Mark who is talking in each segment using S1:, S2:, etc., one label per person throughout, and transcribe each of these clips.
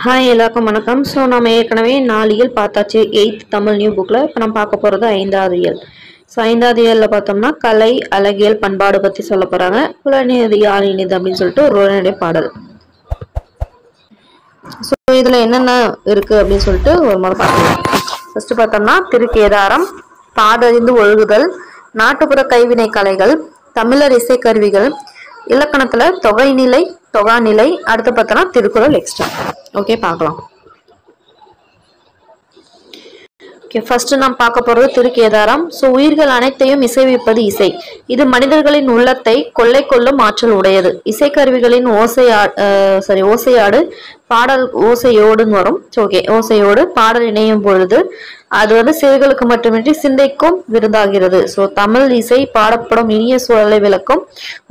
S1: Hi எல்லாருக்கும் வணக்கம். So நம்ம ஏற்கனவே 4 இயல் பார்த்தாச்சு. 8th தமிழ் நியூ புக்கில். இப்போ நம்ம பார்க்க போகிறது 5வது இயல். ஸோ 5வது இயலில் பார்த்தோம்னா கலை, அழகியல், பண்பாடு பற்றி சொல்ல போகிறாங்க. புலநிதி ஆளினிது அப்படின்னு சொல்லிட்டு ஒரு உரைநடை பாடல். ஸோ இதில் என்னென்ன இருக்குது அப்படின்னு சொல்லிட்டு ஒரு முறை பார்க்கலாம். ஃபஸ்ட்டு பார்த்தோம்னா திருக்கேதாரம், பாடறிந்து ஒழுகுதல், நாட்டுப்புற கைவினை கலைகள், தமிழர் இசைக்கருவிகள், இலக்கணத்துல தொகைநிலை, தொகாநிலை, அடுத்து பார்த்தோம்னா திருக்குறள் எக்ஸ்ட்ரா. ஓகே, பார்க்கலாம். ஓகே, ஃபர்ஸ்ட் நாம் பார்க்க போறது திருக்கேதாரம். ஸோ உயிர்கள் அனைத்தையும் இசைவிப்பது இசை. இது மனிதர்களின் உள்ளத்தை கொள்ளை கொள்ளும் ஆற்றல் உடையது. இசைக்கருவிகளின் ஓசையாடு பாடல் ஓசையோடுன்னு வரும். ஓகே, ஓசையோடு பாடல் இணையும் பொழுது அது செவிகளுக்கு மட்டுமின்றி சிந்தைக்கும் விருந்தாகிறது. ஸோ தமிழ் இசை பாடப்படும் இனிய சூழலை விளக்கும்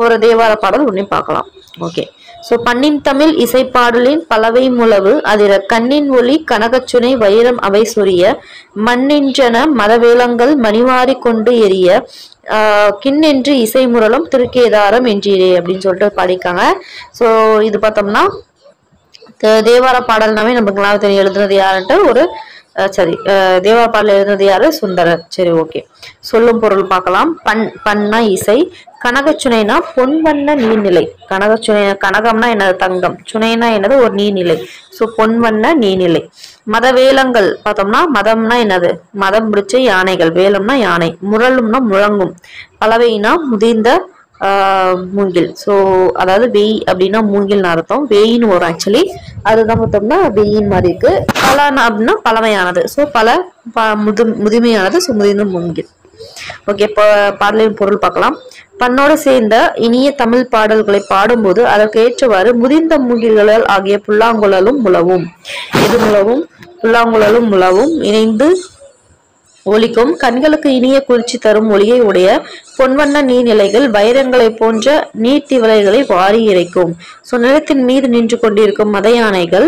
S1: ஒரு தேவார பாடல் ஒன்றை பார்க்கலாம். ஓகே, ஸோ பண்ணின் தமிழ் இசைப்பாடலின் பலவை முழவு அதிர கண்ணின் ஒளி கனகச்சுனை வைரம் அவை சொரிய மண்ணின்றன மதவேளங்கள் மணிவாரி கொண்டு எரிய கிண்ணென்று இசை முரளும் திருக்கேதாரம் என்றீரே அப்படின்னு சொல்லிட்டு பாடிக்காங்க. ஸோ இது பார்த்தோம்னா தேவார பாடல்னாவே நமக்கு தெரியும் எழுதுனது யாருன்ட்டு ஒரு தேவார பாடல் எழுதுனது யாரு? சுந்தரர். சரி, ஓகே. சொல்லும் பொருள் பார்க்கலாம். பண்ணா இசை, கனகச்சுனைனா பொன் வண்ண நீர்நிலை. கனகச்சுனை, கனகம்னா என்னது? தங்கம். சுனைனா என்னது? ஒரு நீர்நிலை. ஸோ பொன் வண்ண நீர்நிலை. மதவேலங்கள் பார்த்தோம்னா மதம்னா என்னது? மதம் பிடிச்ச யானைகள். வேலம்னா யானை. முரளும்னா முழங்கும். பலவைனா முதிர்ந்த மூங்கில். ஸோ அதாவது வெய் அப்படின்னா மூங்கில்னு அர்த்தம். வெயின்னு வரும் ஆக்சுவலி. அதுதான் பார்த்தோம்னா வெயின் மாதிரி இருக்கு. பலனா அப்படின்னா பழமையானது. ஸோ முதுமையானது. ஸோ முதிர்ந்த மூங்கில். ஓகே, இப்போ பாடலின் பொருள் பார்க்கலாம். பண்ணோடு சேர்ந்த இனிய தமிழ் பாடல்களை பாடும்போது அதற்கு ஏற்றவாறு முதிர்ந்த மூங்கில்கள் ஆகிய புல்லாங்குழலும் முழவும். எது முழவும்? புல்லாங்குழலும் முழவும் இணைந்து ஒலிக்கும். கண்களுக்கு இனிய குளிர்ச்சி தரும் ஒளியை உடைய பொன்வண்ண நீர்நிலைகள் வைரங்களை போன்ற நீர்த்திவலைகளை வாரி இறைக்கும். ஸோ நிலத்தின் மீது நின்று கொண்டிருக்கும் மத யானைகள்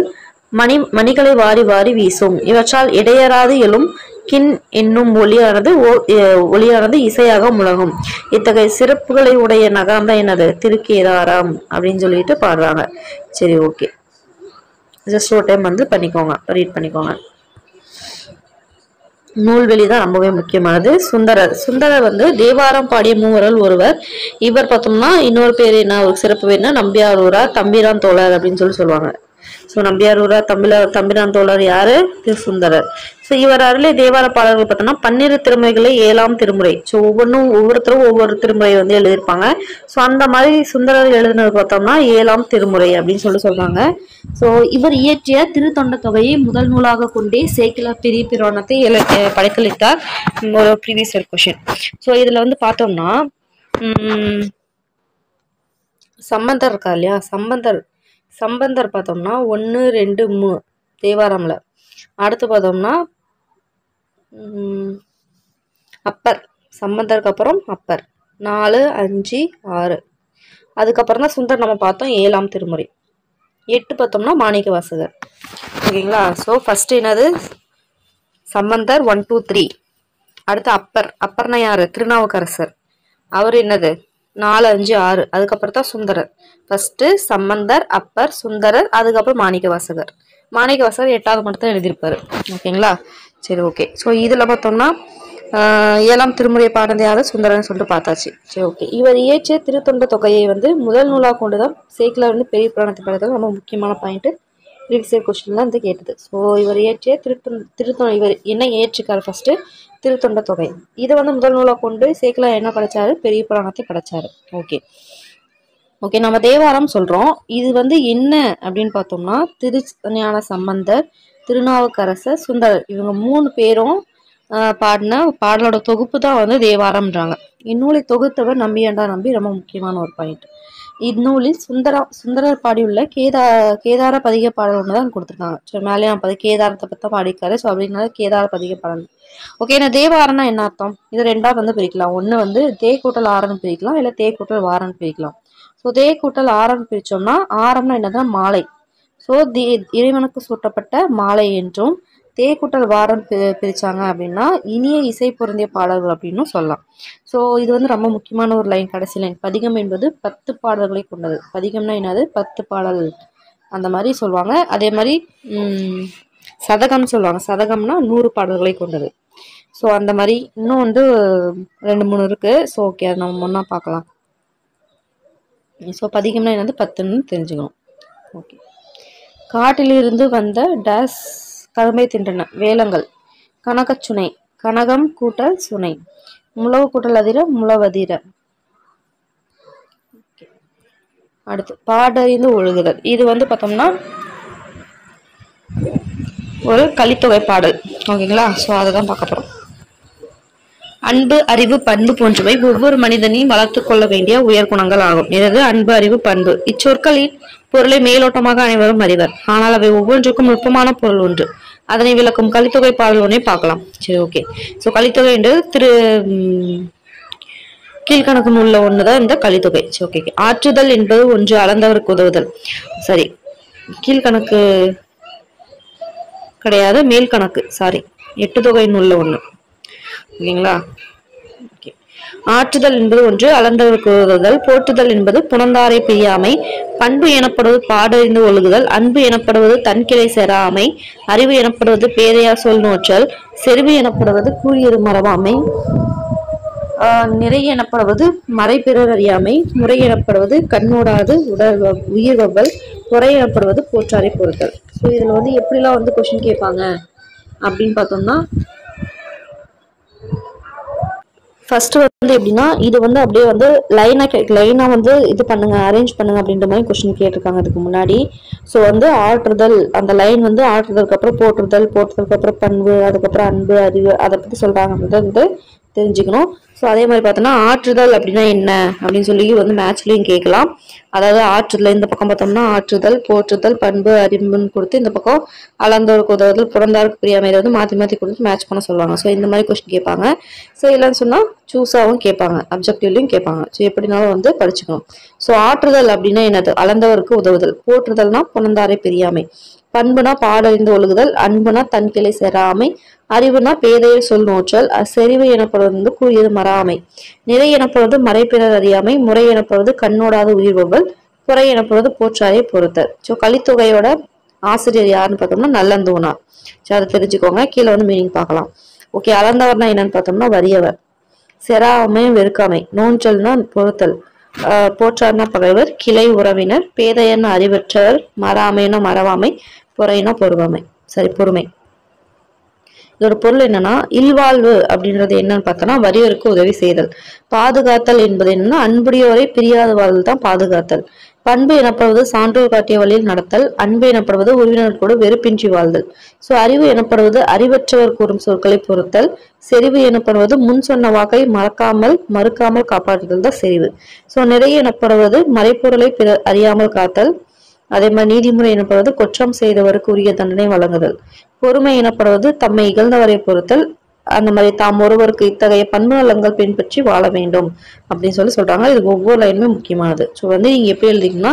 S1: மணிகளை வாரி வாரி வீசும். இவற்றால் இடையறாது எழும் கின் என்னும் ஒளியானது இசையாக முழங்கும். இத்தகைய சிறப்புகளை உடைய நகரம் தான் என்னது? திருக்கேதாரம் அப்படின்னு சொல்லிட்டு பாடுறாங்க. சரி, ஓகே. ஜஸ்ட் ஒரு டைம் பண்ணிக்கோங்க, ரீட் பண்ணிக்கோங்க. நூல்வெளி தான் ரொம்பவே முக்கியமானது. சுந்தரர் தேவாரம் பாடிய மூவரல் ஒருவர். இவர் பார்த்தோம்னா இன்னொரு பேர் என்ன, ஒரு சிறப்பு பேர்னா நம்பியாரூரா தம்பிரான் தோழர் அப்படின்னு சொல்லுவாங்க. ஸோ நம்பியாரூரா தம்பிரான் தோழர் யாரு? சுந்தரர். ஸோ இவர் அருளே தேவார பாடல்கள் பார்த்தோம்னா 12 திருமுறைகளை 7ஆம் திருமுறை. ஸோ ஒவ்வொருத்தரும் ஒவ்வொரு திருமுறை எழுதியிருப்பாங்க. ஸோ அந்த மாதிரி சுந்தரர் எழுதினது பார்த்தோம்னா 7ஆம் திருமுறை அப்படின்னு சொல்றாங்க. ஸோ இவர் இயற்றிய திருத்தொண்ட தொகையை முதல் நூலாக கொண்டே சேக்கிழார் பெரிய புராணத்தை படைத்தளித்தார். ஒரு ப்ரீவியஸ் இயர் கொஸ்டின். ஸோ இதுல பார்த்தோம்னா சம்பந்தர் இருக்கா இல்லையா? சம்பந்தர் பார்த்தோம்னா 1, 2, 3 தேவாரம்ல. அடுத்து பார்த்தோம்னா அப்பர். சம்பந்தருக்கு அப்புறம் அப்பர் 4, 5, 6. அதுக்கப்புறம் தான் சுந்தர் நம்ம பார்த்தோம் 7ஆம் திருமுறை. 8 பார்த்தோம்னா மாணிக்க வாசகர். ஓகேங்களா? ஸோ ஃபர்ஸ்ட் என்னது? சம்பந்தர் 1, 2, 3. அடுத்து அப்பர்னா யாரு? திருநாவுக்கரசர். அவர் என்னது? 4, 5, 6. அதுக்கப்புறம் தான் சுந்தரர். ஃபர்ஸ்ட் சம்பந்தர், அப்பர், சுந்தரர், அதுக்கப்புறம் மாணிக்க வாசகர். 8ஆவது மட்டும் தான் எழுதியிருப்பாரு. ஓகேங்களா? சரி, ஓகே. ஸோ இதுல பார்த்தோம்னா 7ஆம் திருமுறை பாடல் யாரு? சுந்தரன் சொல்லிட்டு பார்த்தாச்சு. சரி, ஓகே. இவர் இயற்றிய திருத்தொண்ட தொகையை முதல் நூலாக கொண்டுதான் சேக்கிழார் பெரிய புராணத்தை படைத்தது ரொம்ப முக்கியமான பாயிண்ட். ப்ரீவியஸ் கொஸ்டின்லாம் கேட்டது. ஸோ இவர் இயற்றிய இவர் என்ன இயற்றிருக்காரு? ஃபர்ஸ்ட் திருத்தொண்ட தொகை. இதை முதல் நூலாக கொண்டு சேக்கிழார் என்ன படைச்சாரு? பெரிய புராணத்தை படைச்சாரு. ஓகே, நம்ம தேவாரம் சொல்றோம். இது என்ன அப்படின்னு பார்த்தோம்னா திருஞான சம்பந்தர், திருநாவுக்கரசர், சுந்தரர் இவங்க 3 பேரும் பாடின பாடலோட தொகுப்பு தான் தேவாரம்ன்றாங்க. இந்நூலை தொகுத்தவர் நம்பியாண்டார் நம்பி. ரொம்ப முக்கியமான ஒரு பாயிண்ட். இந்நூலில் சுந்தரர் பாடியுள்ள கேதார பதிக பாடல் ஒண்ணுதான் கொடுத்துருக்காங்க. ஸோ மேலே நான் கேதாரத்தை பத்தி பாடிக்காரு. ஸோ அப்படின்னால கேதார பதிக பாடல். ஓகே, இந்த தேவாரம்னா என்ன அர்த்தம்? இது 2ஆ பிரிக்கலாம். ஒண்ணு தே கூட்டல் ஆரன்னு பிரிக்கலாம், இல்ல தே கூட்டல் வாரன்னு பிரிக்கலாம். ஸோ தே கூட்டல் ஆரன்னு பிரிச்சோம்னா ஆரம்னா என்னதுன்னா மாலை. ஸோ இறைவனுக்கு சூட்டப்பட்ட மாலை என்றும், தே கூட்டல் வாரம் பிரிச்சாங்க அப்படின்னா இனிய இசை பொருந்திய பாடல்கள் அப்படின்னு சொல்லலாம். ஸோ இது ரொம்ப முக்கியமான ஒரு லைன், கடைசி லைன். பதிகம் என்பது 10 பாடல்களை கொண்டது. பதிகம்னா என்னது? 10 பாடல். அந்த மாதிரி சொல்லுவாங்க. அதே மாதிரி சதகம் சொல்லுவாங்க. சதகம்னா 100 பாடல்களை கொண்டது. ஸோ அந்த மாதிரி இன்னும் வந்து 2-3 இருக்கு. ஸோ ஓகே, அது நம்ம ஒன்றா பார்க்கலாம். ஸோ பதிகம்னா என்னது 10ன்னு தெரிஞ்சுக்கணும். ஓகே. காட்டிலிருந்து வந்த டேஸ் கரும்பை தின்றன. வேலங்கள். கனகச்சுனை. கனகம் கூட்டல் சுனை. முழவு கூட்டல் அதிர முழவதிர. அடுத்து பாடறிந்து ஒழுகுதல். இது வந்து பார்த்தோம்னா ஒரு கலித்தொகை பாடல். ஓகேங்களா? ஸோ அதை தான் பார்க்க போறோம். அன்பு, அறிவு, பண்பு போன்றவை ஒவ்வொரு மனிதனையும் வளர்த்து கொள்ள வேண்டிய உயர் குணங்கள் ஆகும். இது அன்பு, அறிவு, பண்பு. இச்சொற்களின் பொருளை மேலோட்டமாக அனைவரும் அறிவர். ஆனால் அவை ஒவ்வொன்றுக்கும் நுட்பமான பொருள் ஒன்று. அதனை விளக்கும் கலித்தொகை பாடல் ஒன்றை பார்க்கலாம். சரி, ஓகே. ஸோ கலித்தொகை என்று கீழ்கணக்கு நூல்ல ஒண்ணுதான் இந்த கலித்தொகை. சரி, ஓகே. ஆற்றுதல் என்பது ஒன்று, அளந்தவருக்கு உதவுதல். சரி, கீழ்கணக்கு கிடையாது, மேல் கணக்கு. சாரி, 8 தொகை நூல்ல ஒண்ணு. ஓகேங்களா? ஓகே. ஆற்றுதல் என்பது ஒன்று, அளந்தவருக்கு உதவுதல். போற்றுதல் என்பது புணர்ந்தாரை பிரியாமை. பண்பு எனப்படுவது பாடறிந்து ஒழுகுதல். அன்பு எனப்படுவது தன்கிளை செராமை. அறிவு எனப்படுவது பேதையார் சொல் நோற்றல். செறிவு எனப்படுவது கூறியது மறவாமை. நிறை எனப்படுவது மறை பிறர் அறியாமை. முறை எனப்படுவது கண்ணோடாது உயிர்வல். பொறை எனப்படுவது போற்றாரை பொறுத்தல். ஸோ இதுல வந்து எப்படிலாம் வந்து கொஸ்டின் கேட்பாங்க அப்படின்னு பார்த்தோம்னா, ஃபர்ஸ்ட் வந்து எப்படின்னா, இது வந்து அப்படியே வந்து லைனா வந்து இது பண்ணுங்க, அரேஞ்ச் பண்ணுங்க அப்படின்ற மாதிரி கொஸ்டின் கேட்டிருக்காங்க இதுக்கு முன்னாடி. ஸோ வந்து ஆற்றுதல், அந்த லைன் வந்து ஆற்றுதலுக்கு அப்புறம் போற்றுதலுக்கு அப்புறம் பண்பு, அதுக்கப்புறம் அன்பு, அறிவு, அதை பத்தி சொல்றாங்க வந்து தெரிஞ்சுக்கணும். ஸோ அதே மாதிரி பார்த்தோம்னா ஆற்றுதல் அப்படின்னா என்ன அப்படின்னு சொல்லி வந்து மேட்ச்லயும் கேட்கலாம். அதாவது ஆற்றுதல் இந்த பக்கம் பார்த்தோம்னா ஆற்றுதல், போற்றுதல், பண்பு, அறிவுன்னு கொடுத்து இந்த பக்கம் அளந்தோருக்கு உதவுதல், புறந்தாருக்கு பிரியாமை வந்து மாற்றி கொடுத்து மேட்ச் பண்ண சொல்லுவாங்க. ஸோ இந்த மாதிரி கொஸ்டின் கேட்பாங்க. ஸோ இல்லைன்னு சொன்னால் சூஸாகவும் கேட்பாங்க, அப்ஜெக்டிவ்லையும் கேட்பாங்க. ஸோ எப்படினாலும் வந்து படிச்சுக்கணும். ஸோ ஆற்றுதல் அப்படின்னா என்னது? அளந்தவருக்கு உதவுதல். போற்றுதல்னா புறந்தாரை பிரியாமை. பண்புனா பாடறிந்து ஒழுகுதல். அன்புனா தன் கிளை செராமை. அறிவுனா பேதையர் சொல் நோற்றல். செறிவு எனப்படுவது வந்து கூறியது மறாமை. நிறை எனப்படுவது மறைப்பினர் அறியாமை. முறை எனப்படுவது கண்ணோடாத உயிர்வல். புறை எனப்படுவது போற்றாரை பொறுத்தல். ஸோ கலித்தொகையோட ஆசிரியர் யாருன்னு பார்த்தோம்னா நல்லந்தூனார். ஸோ அதை தெரிஞ்சுக்கோங்க. கீழே வந்து மீனிங் பார்க்கலாம். ஓகே. அளந்தவர்னா என்னன்னு பார்த்தோம்னா வறியவர். செராமை வெறுக்காமை. நோன்றல்னா பொறுத்தல். போற்றார்னா பகைவர். கிளை உறவினர். பேதையர்னா அறிவற்றவர். மறாமைனா மறவாமை. பொறைனா பொறுமை. இதோட பொருள் என்னன்னா, இல்வாழ்வு அப்படின்றது என்னன்னு பார்த்தோம்னா வறியவருக்கு உதவி செய்தல். பாதுகாத்தல் என்பது என்னன்னா, அன்புடையோரை பிரியாத வாழ்தல் தான் பாதுகாத்தல். பண்பு எனப்படுவது சான்றோர் காட்டிய வழியில் நடத்தல். அன்பு எனப்படுவது உறவினர்களோடு வெறுப்பின்றி வாழ்தல். ஸோ அறிவு எனப்படுவது அறிவற்றவர் கூறும் சொற்களை பொறுத்தல். செறிவு எனப்படுவது முன் சொன்ன வாக்கை மறுக்காமல் காப்பாற்றுதல் தான் செறிவு. ஸோ நிறை எனப்படுவது மறைப்பொருளை அறியாமல் காத்தல். அதே மாதிரி நீதிமுறை எனப்படுவது குற்றம் செய்தவருக்கு உரிய தண்டனை வழங்குதல். பொறுமை எனப்படுவது தம்மை இகழ்ந்தவரை பொறுத்தல். அந்த மாதிரி தாம் ஒருவருக்கு இத்தகைய பண்பு நலங்கள் பின்பற்றி வாழ வேண்டும் அப்படின்னு சொல்றாங்க. இது ஒவ்வொரு லைனுமே முக்கியமானது. ஸோ வந்து நீங்க எப்படி எழுதிங்கன்னா,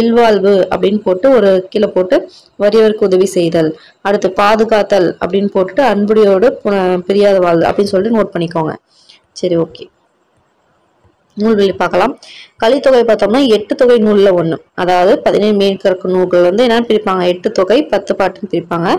S1: இல்வாழ்வு அப்படின்னு போட்டு ஒரு கீழே போட்டு வறியவருக்கு உதவி செய்தல், அடுத்து பாதுகாத்தல் அப்படின்னு போட்டுட்டு அன்புடையோடு பிரியாத வாழ்தல் அப்படின்னு சொல்லிட்டு நோட் பண்ணிக்கோங்க. சரி, ஓகே. நூல்வெளி பார்க்கலாம். கலித்தொகை பார்த்தோம்னா 8 தொகை நூல்ல ஒண்ணு. அதாவது 17 மேற்கற்கு நூல்கள் வந்து என்னன்னு பிரிப்பாங்க, 8 தொகை 10 பாட்டுன்னு பிரிப்பாங்க.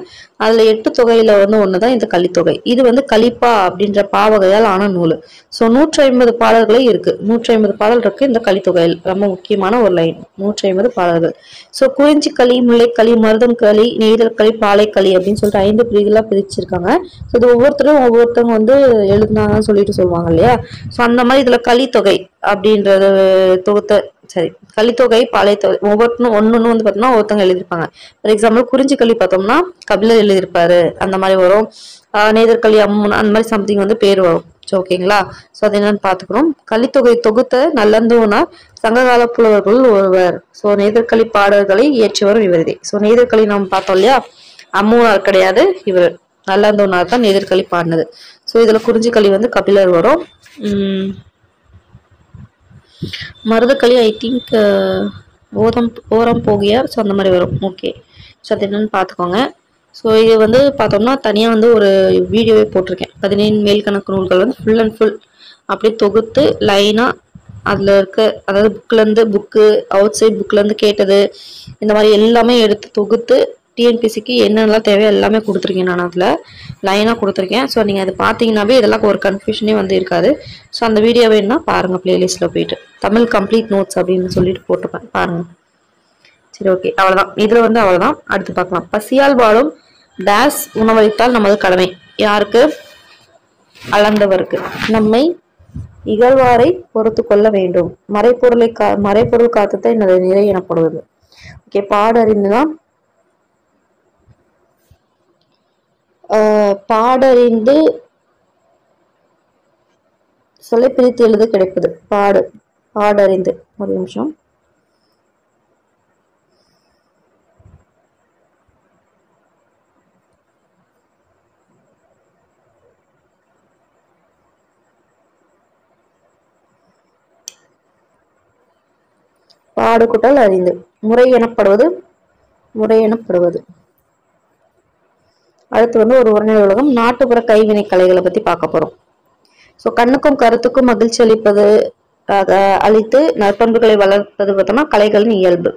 S1: அதுல 8 தொகையில வந்து ஒண்ணுதான் இந்த கலித்தொகை. இது வந்து கலிப்பா அப்படின்ற பாவகையால் ஆன நூல். ஸோ 150 பாடல்களே இருக்கு. 150 பாடல் இருக்கு இந்த கலித்தொகையில். ரொம்ப முக்கியமான ஒரு லைன், 150 பாடல்கள். ஸோ குறிஞ்சி களி, முல்லைக்களி, மருதம் களி, நெய்தல் களி, பாலைக்களி அப்படின்னு சொல்லிட்டு 5 பிரிவுகளா பிரிச்சிருக்காங்க. ஸோ இது ஒவ்வொருத்தவங்க வந்து எழுதுனாங்கன்னு சொல்லிட்டு சொல்லுவாங்க இல்லையா. ஸோ அந்த மாதிரி இதுல கலித்தொகை அப்படின்றது கலித்தொகை, பாலைத்தொகை ஒவ்வொருத்தரும் ஒன்னு வந்து பார்த்தோம்னா ஒருத்தவங்க எழுதியிருப்பாங்க. ஃபார் எக்ஸாம்பிள் குறிஞ்சி களி பார்த்தோம்னா கபிலர் எழுதியிருப்பாரு, அந்த மாதிரி வரும். நெய்தற்களி, அம்மன், அந்த மாதிரி சம்திங் வந்து பேர் வரும். ஓகேங்களா. ஸோ அது என்னன்னு பார்த்துக்கணும். கலித்தொகை தொகுத்த நல்லந்தூனார் சங்ககால புலவர்கள் ஒருவர். ஸோ நெய்தற்களி பாடல்களை இயற்றியவரும் இவரே. ஸோ நெய்தற்களி நம்ம பார்த்தோம் இல்லையா, அம்மூனார் கிடையாது, இவர் நல்லந்தூனார் தான் நெய்தற்களி பாடினது. ஸோ இதுல குறிஞ்சி களி வந்து கபிலர் வரும். மருதக்களி ஐ திங்க் ஓரம் போகியார். ஸோ அந்த மாதிரி வரும். ஓகே. ஸோ அது என்னன்னு பார்த்துக்கோங்க. ஸோ இது வந்து பார்த்தோம்னா தனியாக வந்து ஒரு வீடியோவே போட்டிருக்கேன். 17 மேல்கணக்கு நூல்கள் வந்து ஃபுல் அண்ட் ஃபுல் அப்படியே தொகுத்து லைனாக அதில் இருக்க அதாவது புக்கு அவுட் சைட் புக்லேருந்து கேட்டது இந்த மாதிரி எல்லாமே எடுத்து தொகுத்து டிஎன்பிசிக்கு என்னென்னலாம் தேவையோ எல்லாமே கொடுத்துருக்கேன். நான் அதில் லைனாக கொடுத்துருக்கேன். ஸோ நீங்கள் அதை பார்த்தீங்கன்னாவே இதெல்லாம் ஒரு கன்ஃபியூஷனே வந்து இருக்காது. ஸோ அந்த வீடியோ வேணுன்னா பாருங்கள், பிளேலிஸ்ட்டில் போயிட்டு தமிழ் கம்ப்ளீட் நோட்ஸ் அப்படின்னு சொல்லிட்டு போட்டுப்பேன், பாருங்கள். சரி, ஓகே, அவ்வளோதான். இதில் வந்து அவ்வளோதான். அடுத்து பார்க்கலாம். பசியால் வாழும் டேஸ் உணவளித்தால் நமது கடமை. யாருக்கு? அளந்தவருக்கு. நம்மை இகழ்வாரை பொறுத்து கொள்ள வேண்டும். மறைப்பொருள் காத்துத்தை நிறை எனப்படுவது. ஓகே, பாடறிந்துதான் பாடறிந்து சொல்லை பிரித்து எழுத கிடைப்பது. பாடறிந்து. ஒரு நிமிஷம். பாடுகுட்டல் அறிந்து. முறை எனப்படுவது. அடுத்து வந்து ஒரு உரைநடை உலகம் நாட்டுப்புற கைவினை கலைகளை பத்தி பார்க்க போறோம். ஸோ கண்ணுக்கும் கருத்துக்கும் மகிழ்ச்சி அளித்து நற்பண்புகளை வளர்ப்பது பார்த்தோம்னா கலைகளின் இயல்பு.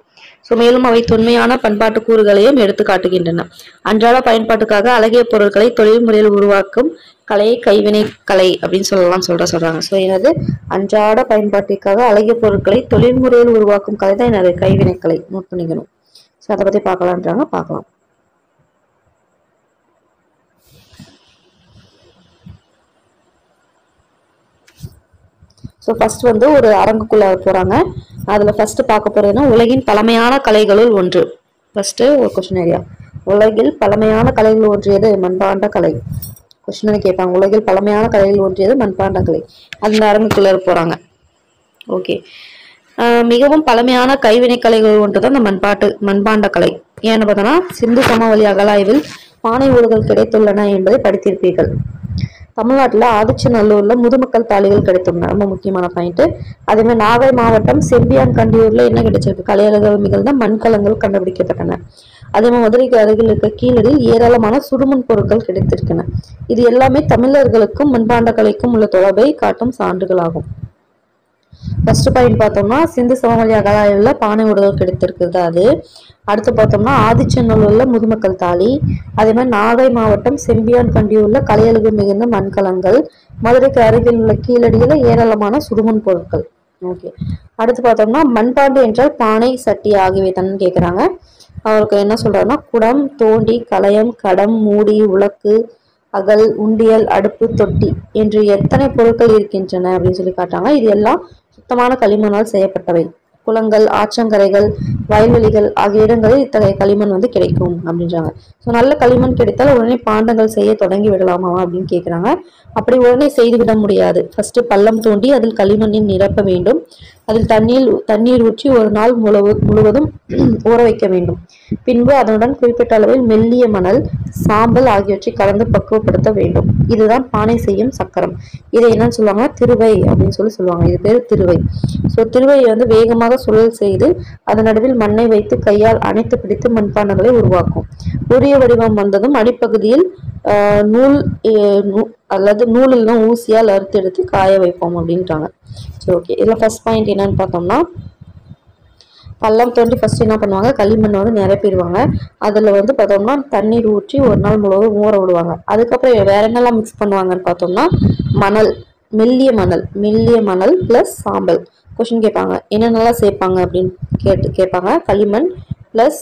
S1: ஸோ மேலும் அவை தொன்மையான பண்பாட்டு கூறுகளையும் எடுத்து காட்டுகின்றன. அன்றாட பயன்பாட்டுக்காக அழகிய பொருட்களை தொழில் முறையில் உருவாக்கும் கலையை கைவினை கலை அப்படின்னு சொல்றாங்க. ஸோ எனது அன்றாட பயன்பாட்டிற்காக அழகிய பொருட்களை தொழில் முறையில் உருவாக்கும் கலை தான் எனது கைவினை கலை. நோட் பண்ணிக்கணும். ஸோ அதை பத்தி பார்க்கலாம். ஸோ ஃபர்ஸ்ட் வந்து ஒரு அரங்குக்குள்ள போறாங்க. அதுல ஃபர்ஸ்ட் பார்க்க போறதுன்னா உலகின் பழமையான கலைகளுள் ஒன்று. ஃபர்ஸ்ட் ஒரு கொஸ்டின் ஏரியா. உலகில் பழமையான கலைகள் ஒன்றியது மண்பாண்ட கலை. கொஸ்டின் கேட்பாங்க. உலகில் பழமையான கலைகள் ஒன்றியது மண்பாண்ட கலை. அந்த அரங்குக்குள்ள போறாங்க. ஓகே, மிகவும் பழமையான கைவினை கலைகள் ஒன்றுதான் இந்த மண்பாண்ட கலை. ஏன்னு பார்த்தோம்னா சிந்து சமவெளி அகழாய்வில் பானை ஓடுகள் கிடைத்துள்ளன என்பதை படித்திருப்பீர்கள். தமிழ்நாட்டில் ஆதிச்சநல்லூர்ல முதுமக்கள் தாளிகள் கிடைத்துள்ளன. ரொம்ப முக்கியமான பாயிண்ட். அதே மாதிரி நாகை மாவட்டம் செம்பியான் கண்டியூர்ல என்ன கிடைச்சிருக்கு? கலையழகல் மிகுந்த மண்கலங்கள் கண்டுபிடிக்கப்பட்டன. அதே மாதிரி மதுரைக்கு அருகில் இருக்க கீழடியில் ஏராளமான சுடுமண் பொருட்கள் கிடைத்திருக்கின்றன. இது எல்லாமே தமிழர்களுக்கும் மண்பாண்ட கலைக்கும் உள்ள தொடர்பை காட்டும் சான்றுகளாகும். ஃபர்ஸ்ட் பாயிண்ட் பார்த்தோம்னா சிந்து சமவெளி அகழாய்வுல பானை ஓடுகள் கிடைத்திருக்குது. அது அடுத்து பார்த்தோம்னா ஆதிச்சநல்லூர்ல முதுமக்கள் தாளி, அதே மாதிரி நாகை மாவட்டம் செம்பியான் கண்டியூர்ல கலையழகு மிகுந்த மண்கலங்கள், மதுரைக்கு அருகில் உள்ள கீழடியில ஏராளமான சுடுமண் பொருட்கள். ஓகே, அடுத்து பார்த்தோம்னா மண்பாண்டு என்றால் பானை, சட்டி ஆகியவை தான் கேட்குறாங்க. அவருக்கு என்ன சொல்றாருன்னா குடம், தோண்டி, கலயம், கடம், மூடி, உலக்கு, அகல், உண்டியல், அடுப்பு, தொட்டி என்று எத்தனை பொருட்கள் இருக்கின்றன அப்படின்னு சொல்லி காட்டாங்க. இது எல்லாம் சுத்தமான களிமண்ணால் செய்யப்பட்டவை. குளங்கள், ஆற்றங்கரைகள், வயல்வெளிகள் ஆகிய இடங்களில் இத்தகைய களிமண் வந்து கிடைக்கும் அப்படின்றாங்க. ஸோ நல்ல களிமண் கிடைத்தால் உடனே பாண்டங்கள் செய்ய தொடங்கி விடலாமா அப்படின்னு கேட்குறாங்க. அப்படி உடனே செய்து விட முடியாது. ஃபர்ஸ்ட் பள்ளம் தோண்டி அதில் களிமண்ணில் நிரப்ப வேண்டும். அதில் தண்ணீர் ஊற்றி ஒரு நாள் முழுவதும் ஊற வைக்க வேண்டும். பின்பு அதனுடன் குறிப்பிட்ட அளவில் மெல்லிய மணல், சாம்பல் ஆகியவற்றை கலந்து பக்குவப்படுத்த வேண்டும். இதுதான் பானை செய்யும் சக்கரம். இதை என்னன்னு சொல்லுவாங்க? திருவை அப்படின்னு சொல்லுவாங்க. இது பேர் திருவை. ஸோ திருவையை வந்து வேகமாக சுழல் செய்து அதன் நடுவில் மண்ணை வைத்து கையால் அணைத்து பிடித்து மண்பாண்டங்களை உருவாக்கும். உரிய வடிவம் வந்ததும் அடிப்பகுதியில் நூல் அல்லது நூலில் ஊசியால் அறுத்தெடுத்து காய வைப்போம் அப்படின்றாங்க. சரி, ஓகே. இதுல ஃபர்ஸ்ட் பாயிண்ட் என்னன்னு பார்த்தோம்னா பள்ளம் தோண்டி ஃபர்ஸ்ட் என்ன பண்ணுவாங்க? களிமண்ணை வந்து நிரப்பிடுவாங்க. அதுல வந்து பார்த்தோம்னா தண்ணீர் ஊற்றி ஒரு நாள் முழுவதும் ஊற விடுவாங்க. அதுக்கப்புறம் வேற என்னெல்லாம் மிக்ஸ் பண்ணுவாங்கன்னு பார்த்தோம்னா மணல், மெல்லிய மணல் பிளஸ் சாம்பல். கொஸ்டின் கேட்பாங்க என்னென்னலாம் சேர்ப்பாங்க அப்படின்னு கேட்பாங்க. களிமண் பிளஸ்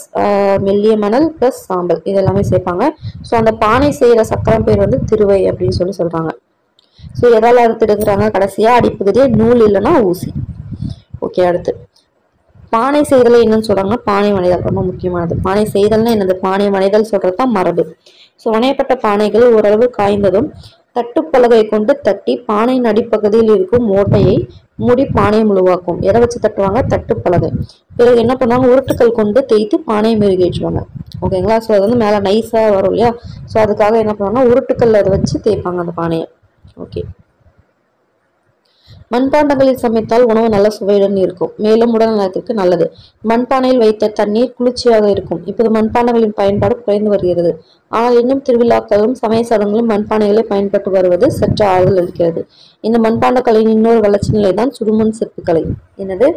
S1: மெல்லிய மணல் பிளஸ் சாம்பல் இதெல்லாமே சேர்ப்பாங்க. ஸோ அந்த பானை செய்யற சக்கரம் பேர் வந்து திருவை அப்படின்னு சொல்றாங்க. ஸோ எதால அறுத்தெடுக்கிறாங்க? கடைசியா அடிப்பகுதியே நூல் இல்லைன்னா ஊசி. ஓகே, அடுத்து பானை செய்தல் என்னன்னு சொல்றாங்கன்னா பானை வனைதல். ரொம்ப முக்கியமானது. பானை செய்தல்னா என்னது? பானை வனைதல் சொல்றதுதான் மரபு. ஸோ வனையப்பட்ட பானைகள் ஓரளவு காய்ந்ததும் தட்டுப்பலகை கொண்டு தட்டி பானையின் அடிப்பகுதியில் இருக்கும் ஓட்டையை மூடி பானையை முழுவாக்கும். எதை வச்சு தட்டுவாங்க? தட்டுப்பலகை. பிறகு என்ன பண்ணுவாங்க? உருட்டுக்கள் கொண்டு தேய்த்து பானையை மெருகேற்றுவாங்க. ஓகேங்களா? ஸோ அது வந்து மேலே நைஸாக வரும் இல்லையா? ஸோ அதுக்காக என்ன பண்ணுவாங்கன்னா உருட்டுக்கல் அதை வச்சு தேய்ப்பாங்க அந்த பானையை. ஓகே, மண்பாண்டங்களில் சமைத்தால் உணவு நல்ல சுவையுடன் இருக்கும், மேலும் உடல் நலத்திற்கு நல்லது. மண்பானையில் வைத்த தண்ணீர் குளிர்ச்சியாக இருக்கும். இப்போது மண்பாண்டங்களின் பயன்பாடு குறைந்து வருகிறது. ஆனால் இன்னும் திருவிழாக்களும் சமய சடங்குகளும் மண்பானைகளை பயன்பட்டு வருவது சற்று ஆறுதல் அளிக்கிறது. இந்த மண்பாண்ட கலையின் இன்னொரு வளர்ச்சி நிலை தான் சுடுமண் சிற்பக்கலை. என்னது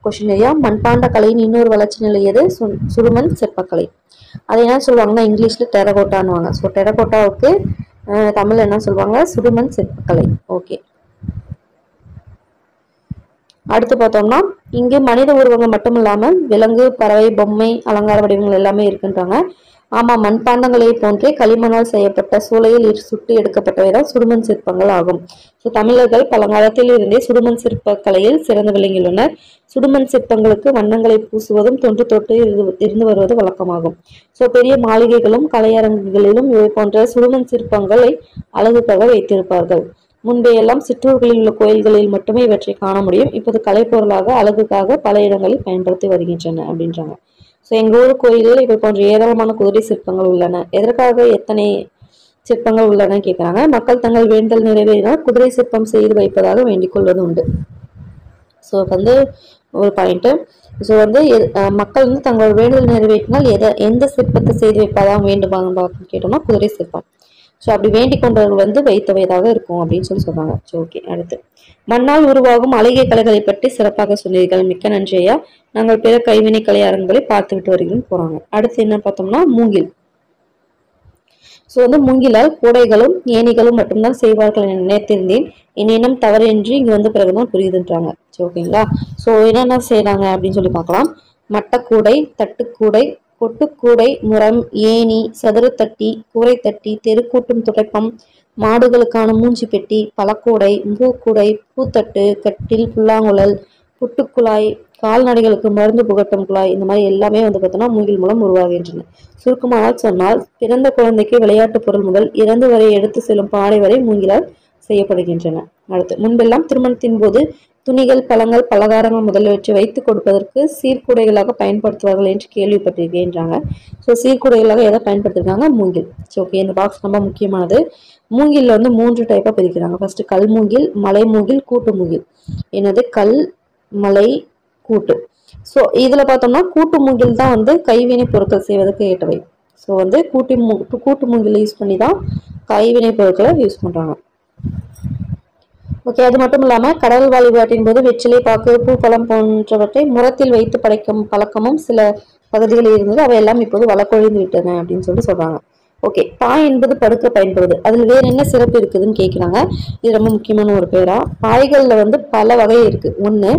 S1: கொஸ்டின் ஐயா, மண்பாண்ட கலையின் இன்னொரு வளர்ச்சி நிலை எது? சுடுமண் சிற்பக்கலை. அதை என்ன சொல்லுவாங்கன்னா இங்கிலீஷ்ல டெரகோட்டான்னுவாங்க. ஸோ டெரகோட்டாவுக்கு தமிழ்ல என்ன சொல்லுவாங்க? சுடுமண் சிற்பக்கலை. ஓகே, அடுத்து பார்த்தோம்னா இங்கு மனித உருவங்கள் மட்டும் இல்லாமல் விலங்கு, பறவை, பொம்மை, அலங்கார வடிவங்கள் எல்லாமே இருக்குன்றாங்க. ஆமா, மண்பாண்டங்களை போன்றே களிமண்ணால் செய்யப்பட்ட சூளையில் சுட்டு எடுக்கப்பட்டவைதான் சுடுமண் சிற்பங்கள் ஆகும். ஸோ தமிழர்கள் பழங்காலத்தில் இருந்தே சுடுமண் சிற்ப கலையில் சிறந்து விளங்கியுள்ளனர். சுடுமண் சிற்பங்களுக்கு வண்ணங்களை பூசுவதும் தொன்று தொட்டு இருந்து வருவது வழக்கமாகும். ஸோ பெரிய மாளிகைகளும் கலையரங்குகளிலும் இவை போன்ற சுடுமண் சிற்பங்களை அழகுக்காக வைத்திருப்பார்கள். முன்பே எல்லாம் சிற்றூர்களில் உள்ள கோயில்களில் மட்டுமே இவற்றை காண முடியும். இப்போது கலைப்பொருளாக அழகுக்காக பல இடங்களில் பயன்படுத்தி வருகின்றன அப்படின்றாங்க. ஸோ எங்கள் ஊர் கோயிலில் இவை போன்ற ஏராளமான குதிரை சிற்பங்கள் உள்ளன. எதற்காக எத்தனை சிற்பங்கள் உள்ளன கேட்குறாங்க. மக்கள் தங்கள் வேண்டல் நிறைவேறினால் குதிரை சிற்பம் செய்து வைப்பதாக வேண்டிக் கொள்வது உண்டு. ஸோ வந்து ஒரு பாயிண்ட். ஸோ வந்து மக்கள் வந்து தங்கள் வேண்டுதல் நிறைவேற்றினால் எந்த சிற்பத்தை செய்து வைப்பதாக வேண்டுமாங்க கேட்டோம்னா குதிரை சிற்பம். ஸோ அப்படி வேண்டிக் கொண்டவர்கள் வந்து வைத்தவைதாக இருக்கும் அப்படின்னு சொல்றாங்க. ஸோ ஓகே, அடுத்து மண்ணால் உருவாகும் அழகிய கலைகளை பற்றி சிறப்பாக சொன்னீர்கள், மிக்க நன்றி ஐயா. நாங்கள் பிற கைவினை கலை அரங்குகளை பார்த்து விட்டு வருகிறோம் போறாங்க. அடுத்து என்ன பார்த்தோம்னா மூங்கில். ஸோ வந்து மூங்கிலால் கூடைகளும் ஏணிகளும் மட்டும்தான் செய்வார்கள் என நினைத்திருந்தேன். என்னிடம் தவறு என்று இங்க வந்து பிறகுதான் புரியுதுன்றாங்க. ஸோ ஓகேங்களா. ஸோ என்னென்ன செய்யறாங்க அப்படின்னு சொல்லி பார்க்கலாம். மட்டக்கூடை, தட்டுக்கூடை, கொட்டுக்கூடை, முறம், ஏணி, சதுரத்தட்டி, கூரைத்தட்டி, தெருக்கூட்டும் துடைப்பம், மாடுகளுக்கான மூஞ்சி பெட்டி, பழக்கூடை, பூக்கூடை, பூத்தட்டு, கட்டில், புல்லாங்குழல், புட்டுக்குழாய், கால்நடைகளுக்கு மருந்து புகட்டும் குழாய், இந்த மாதிரி எல்லாமே வந்து பார்த்தோம்னா மூங்கில் மூலம் உருவாகின்றன. சுருக்கமாக சொன்னால் பிறந்த குழந்தைக்கு விளையாட்டு பொருள் முதல் இறந்து வரை எடுத்து செல்லும் பாடை வரை மூங்கிலால் செய்யப்படுகின்றன. அடுத்து முன்பெல்லாம் திருமணத்தின் போது துணிகள், பழங்கள், பலகாரங்கள் முதலியவற்றை வைத்துக் கொடுப்பதற்கு சீர்குடைகளாக பயன்படுத்துவார்கள் என்று கேள்விப்பட்டிருக்கின்றாங்க. ஸோ சீர்குடைகளாக எதை பயன்படுத்திருக்காங்க? மூங்கில். ஸோ ஓகே, இந்த பாக்ஸ் ரொம்ப முக்கியமானது. மூங்கில் வந்து 3 டைப்பா பிரிக்கிறாங்க. ஃபர்ஸ்ட் கல் மூங்கில், மலை மூங்கில், கூட்டு மூங்கில். என்னது? கல், மலை, கூட்டு. ஸோ இதுல பார்த்தோம்னா கூட்டு மூங்கில் தான் வந்து கைவினை பொருட்கள் செய்வதற்கு ஏற்றவை. ஸோ வந்து கூட்டு மூங்கில் யூஸ் பண்ணி தான் கைவினை பொருட்களை யூஸ் பண்றாங்க. ஓகே, அது மட்டும் இல்லாம கடல் வழிபாட்டின் போது வெற்றிலை, பாக்கு, பூப்பழம் போன்றவற்றை முரத்தில் வைத்து படைக்கும் பழக்கமும் சில பகுதிகளில் இருந்தது. அவையெல்லாம் இப்போது வழக்கொழிந்து விட்டன அப்படின்னு சொல்றாங்க. ஓகே, பாய் என்பது படுக்க பயன்படுது. அதில் வேற என்ன சிறப்பு இருக்குதுன்னு கேட்கிறாங்க. இது ரொம்ப முக்கியமான ஒரு பேரா. பாய்கள்ல வந்து பல வகை இருக்கு. ஒண்ணு,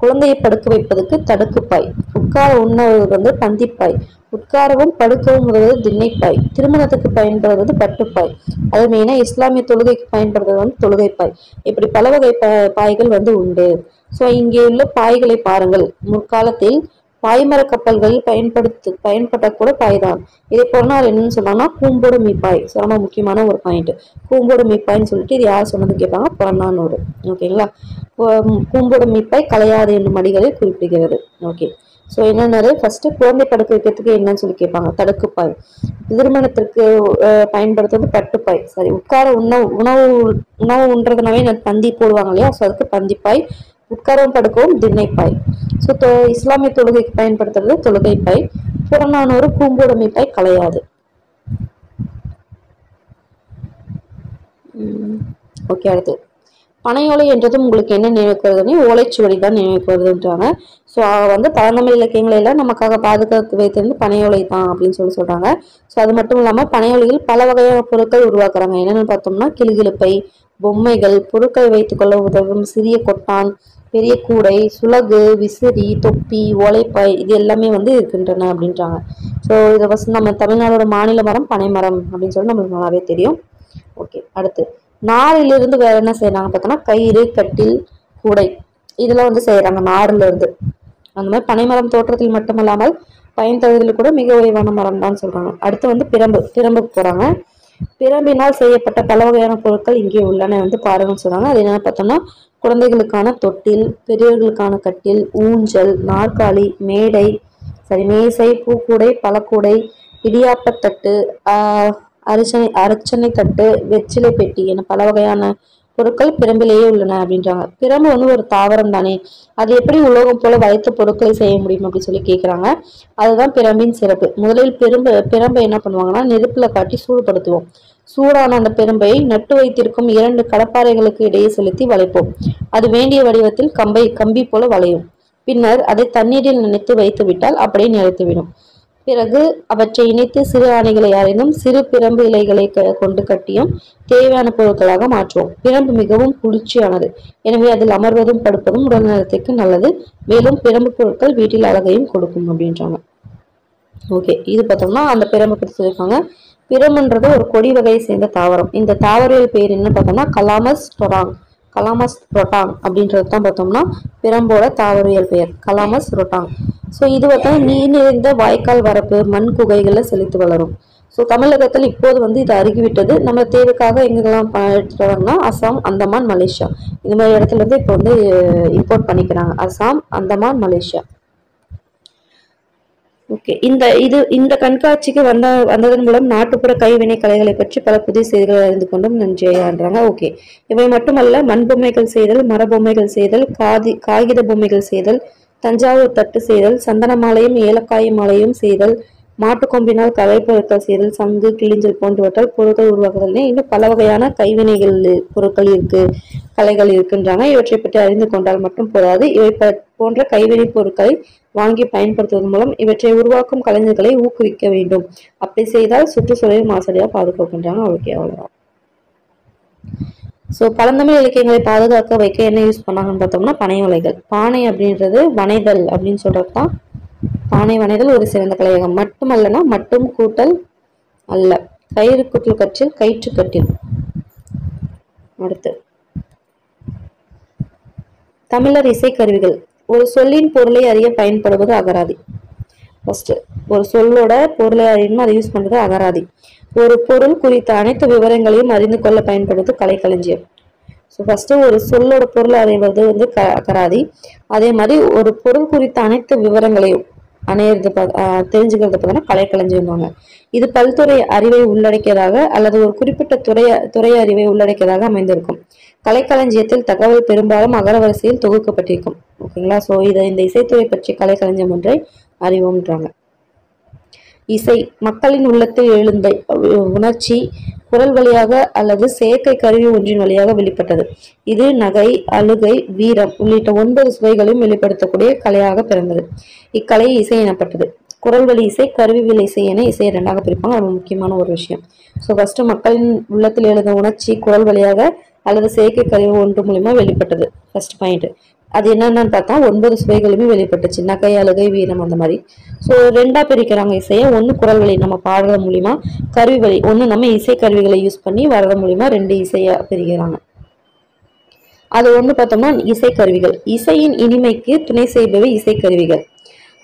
S1: குழந்தையை படுக்க வைப்பதற்கு தடுக்குப்பாய், உட்கார உண்ணவது வந்து பந்திப்பாய், உட்காரவும் படுக்கவும் உதவுவது திண்ணைப்பாய், திருமணத்துக்கு பயன்படுவது பட்டுப்பாய், அது மெயினா இஸ்லாமிய தொழுகைக்கு பயன்படுறது வந்து தொழுகைப்பாய். இப்படி பல வகை பாய்கள் வந்து உண்டு. ஸோ இங்கே உள்ள பாய்களை பாருங்கள். முற்காலத்தில் பாய்மர கப்பல்களில் பயன்பட்ட கூட பாய்தான். இதை பொருளால் என்னன்னு சொன்னாங்கன்னா கூம்போடு மீப்பாய். ரொம்ப முக்கியமான ஒரு பாயிண்ட். கூம்போடு மீப்பாய்ன்னு சொல்லிட்டு இது யார் சொன்னது கேட்பாங்க? புறநானூறு. ஓகேங்களா. கூம்போடு மீப்பாய் கலையாது என்னும் அடிகளில் குறிப்பிடுகிறது. Okay, so என்னென்னது? ஃபர்ஸ்ட் குழந்தை படுக்க வைக்கிறதுக்கு என்னன்னு சொல்லி கேட்பாங்க? தடுக்குப்பாய். திருமணத்திற்கு பயன்படுத்துறது பட்டுப்பாய். சரி, உட்கார உணவு உண்றதுனாவே பந்தி போடுவாங்க இல்லையா? ஸோ அதுக்கு பந்திப்பாய். உட்காரவும் படுக்கவும் திண்ணைப்பாய். ஸோ இஸ்லாமிய தொழுகைக்கு பயன்படுத்துறது தொழுகைப்பாய். புறநானூறு கூம்போடு மீப்பாய் கலையாது. ஓகே, அடுத்து பனையோலை என்றதும் உங்களுக்கு என்ன நினைவுக்கு வருதுன்னு ஓலைச்சுவடி தான் நினைவுக்கு வருதுன்றாங்க. ஸோ வந்து பழந்தமிழ் இலக்கியங்களை எல்லாம் நமக்காக பாதுகாத்து வைத்திருந்து பனையோலை தான் அப்படின்னு சொல்றாங்க. ஸோ அது மட்டும் இல்லாமல் பனையோலையில் பல வகையான பொருட்கள் உருவாக்குறாங்க. என்னென்னு பார்த்தோம்னா கிளுகிழுப்பை, பொம்மைகள், பொருட்களை வைத்துக்கொள்ள உதவும் சிறிய கொட்டான், பெரிய கூடை, சுலகு, விசிறி, தொப்பி, ஓலைப்பாய், இது எல்லாமே வந்து இருக்கின்றன அப்படின்றாங்க. ஸோ இதை ஃபர்ஸ்ட் நம்ம தமிழ்நாடோட மாநில மரம் பனை மரம் அப்படின்னு சொல்லி நம்மளுக்கு நல்லாவே தெரியும். ஓகே, அடுத்து நாரிலிருந்து வேற என்ன செய்யறாங்க பார்த்தோம்னா கயிறு, கட்டில், கூடை, இதெல்லாம் வந்து செய்யறாங்க நார்ல இருந்து. அந்த மாதிரி பனைமரம் தோற்றத்தில் மட்டுமல்லாமல் பயன் தகுதியில் கூட மிக உயர்வான மரம் தான் சொல்றாங்க. அடுத்து வந்து பிரம்புக்கு போறாங்க. பிரம்பினால் செய்யப்பட்ட பல வகையான பொருட்கள் இங்கே உள்ளன வந்து பாருங்கன்னு சொல்றாங்க. அது என்னன்னு பார்த்தோம்னா குழந்தைகளுக்கான தொட்டில், பெரியவர்களுக்கான கட்டில், ஊஞ்சல், நாற்காலி, மேடை, மேசை, பூக்கூடை, பழக்கூடை, இடியாப்பத்தட்டு, அர்ச்சனை தட்டு, வெற்றிலை பெட்டி என பல வகையான பொருட்கள் பிரம்பிலேயே உள்ளன அப்படின்றாங்க. பிரம்பு வந்து ஒரு தாவரம் தானே, அது எப்படி உலோகம் போல வளைத்த பொருட்களை செய்ய முடியும் அப்படின்னு சொல்லி கேட்குறாங்க. அதுதான் பிரம்பின் சிறப்பு. முதலில் பிரம்பை என்ன பண்ணுவாங்கன்னா நெருப்புல காட்டி சூடுபடுத்துவோம். சூடான அந்த பெரும்பை நட்டு வைத்திருக்கும் 2 கடப்பாறைகளுக்கு இடையே செலுத்தி வளைப்போம். அது வேண்டிய வடிவத்தில் கம்பி போல வளையும். பின்னர் அதை தண்ணீரில் நினைத்து வைத்து விட்டால் அப்படியே நிலைத்துவிடும். பிறகு அவற்றை இணைத்து சிறு ஆணைகளை அறைந்தும் சிறு பிரம்பு இலைகளை கொண்டு கட்டியும் தேவையான பொருட்களாக மாற்றுவோம். பிரம்பு மிகவும் குளிர்ச்சியானது, எனவே அதில் அமர்வதும் படுப்பதும் உடல் நலத்திற்கு நல்லது. மேலும் பிரம்பு பொருட்கள் வீட்டில் அழகையும் கொடுக்கும் அப்படின்றாங்க. ஓகே, இது பார்த்தோம்னா அந்த பிரம்பு பற்றி சொல்லியிருக்காங்க. பிரம்புன்றது ஒரு கொடி வகையை சேர்ந்த தாவரம். இந்த தாவரவியல் பேர் என்ன பார்த்தோம்னா கலாமஸ் ரொட்டாங் அப்படின்றது தான் பார்த்தோம்னா பிரம்போட தாவரவியல் பெயர் கலாமஸ் ரொட்டாங். ஸோ இது பார்த்தா நீர் நிறைந்த வாய்க்கால் வரப்பு மண் குகைகளில் செழித்து வளரும். ஸோ தமிழகத்தில் இப்போது வந்து இது அருகிவிட்டது. நம்ம தேவைக்காக எங்கெல்லாம் எடுத்துட்டு வரோம்னா அசாம், அந்தமான், மலேசியா இந்த மாதிரி இடத்துல இருந்து இப்போ வந்து இம்போர்ட் பண்ணிக்கிறாங்க. அசாம், அந்தமான், மலேசியா. ஓகே, இந்த கண்காட்சிக்கு வந்ததன் மூலம் நாட்டுப்புற கைவினை கலைகளை பற்றி பல புதிய செய்திகள் அறிந்து கொண்டும் நன்றியான்றாங்க. ஓகே, இவை மட்டுமல்ல, மண் பொம்மைகள் செய்தல், மர பொம்மைகள் செய்தல், காகித பொம்மைகள் செய்தல், தஞ்சாவூர் தட்டு செய்தல், சந்தன மாலையும் ஏலக்காய் மாலையும் செய்தல், மாட்டுக்கொம்பினால் கலைப்பொருட்கள் செய்தல், சங்கு, கிளிஞ்சல் போன்றவற்றால் பொருட்கள் உருவாக்குதல், இன்னும் பல வகையான கைவினைகள் பொருட்கள் கலைகள் இருக்குன்றாங்க. இவற்றை பற்றி அறிந்து கொண்டால் மட்டும் போதாது, இவை போன்ற கைவினை பொருட்களை வாங்கி பயன்படுத்துவதன் மூலம் இவற்றை உருவாக்கும் கலைஞர்களை ஊக்குவிக்க வேண்டும். அப்படி செய்தால் சுற்றுச்சூழலை மாசடையா பாதுகாக்கின்றாங்க. ஓகே, அவ்வளவுதான். ஸோ பழந்தமிழ் இலக்கியங்களை பாதுகாக்க வைக்க என்ன யூஸ் பண்ணாங்கன்னு பார்த்தோம்னா பனை ஓலைகள். பானை அப்படின்றது வனைதல் அப்படின்னு சொல்றதுதான். பானை வனைதல் ஒரு சிறந்த கலையகம். மட்டுமல்லனா மட்டும் கூட்டல் அல்ல, கயிறு குட்டல் கற்றில் கயிற்று கட்டில். அடுத்து தமிழர் இசைக்கருவிகள். ஒரு சொல்லின் பொருளை அறிய பயன்படுவது அகராதி. ஃபர்ஸ்ட் ஒரு சொல்லோட பொருளை அறியணும், அதை யூஸ் பண்றது அகராதி. ஒரு பொருள் குறித்த அனைத்து விவரங்களையும் அறிந்து கொள்ள பயன்படுவது கலைக்களஞ்சியம். ஸோ ஃபர்ஸ்ட் ஒரு சொல்லோட பொருளை அறிவது வந்து அகராதி. அதே மாதிரி ஒரு பொருள் குறித்த அனைத்து விவரங்களையும் தெரிஞ்சுக்கிறது பார்த்தோம்னா கலைக்களஞ்சியம்வாங்க. இது பல்துறை அறிவை உள்ளடக்கியதாக அல்லது ஒரு குறிப்பிட்ட துறை அறிவை உள்ளடக்கியதாக அமைந்திருக்கும். கலைக்களஞ்சியத்தில் தகவல் பெரும்பாலும் அகரவரிசையில் தொகுக்கப்பட்டிருக்கும். ஓகேங்களா? ஸோ இந்த இசைத்துறை பற்றி கலைக்களஞ்சியம் ஒன்றை அறிவோம்ன்றாங்க. இசை மக்களின் உள்ளத்தில் எழுந்த உணர்ச்சி குரல் வழியாக அல்லது செயற்கை கருவி ஒன்றின் வழியாக வெளிப்பட்டது. இது நகை, அழுகை, வீரம் உள்ளிட்ட 9 சுவைகளையும் வெளிப்படுத்தக்கூடிய கலையாக பிறந்தது. இக்கலை இசை எனப்பட்டது. குரல் வழி இசை, கருவிகள் இசை என இசையை 2ஆக பிரிப்பாங்க. அது முக்கியமான ஒரு விஷயம். ஸோ ஃபர்ஸ்ட் மக்களின் உள்ளத்தில் எழுந்த உணர்ச்சி குரல் வழியாக அல்லது செயற்கை கருவி ஒன்று மூலியமா வெளிப்பட்டது. First point. அது என்னன்னு பார்த்தா 9 சுவைகளுமே வெளிப்பட்டுச்சு. நகை, அழுகை, வீரம் அந்த மாதிரி. ஸோ 2ஆ பிரிக்கிறாங்க இசையை. ஒன்று குரல் வழி நம்ம பாடுறது மூலியமா, கருவி வழி ஒன்று நம்ம இசை கருவிகளை யூஸ் பண்ணி வர்றது மூலியமா 2 இசையா பிரிக்கிறாங்க. அது ஒன்று பார்த்தோம்னா இசைக்கருவிகள். இசையின் இனிமைக்கு துணை செய்பவை இசைக்கருவிகள்.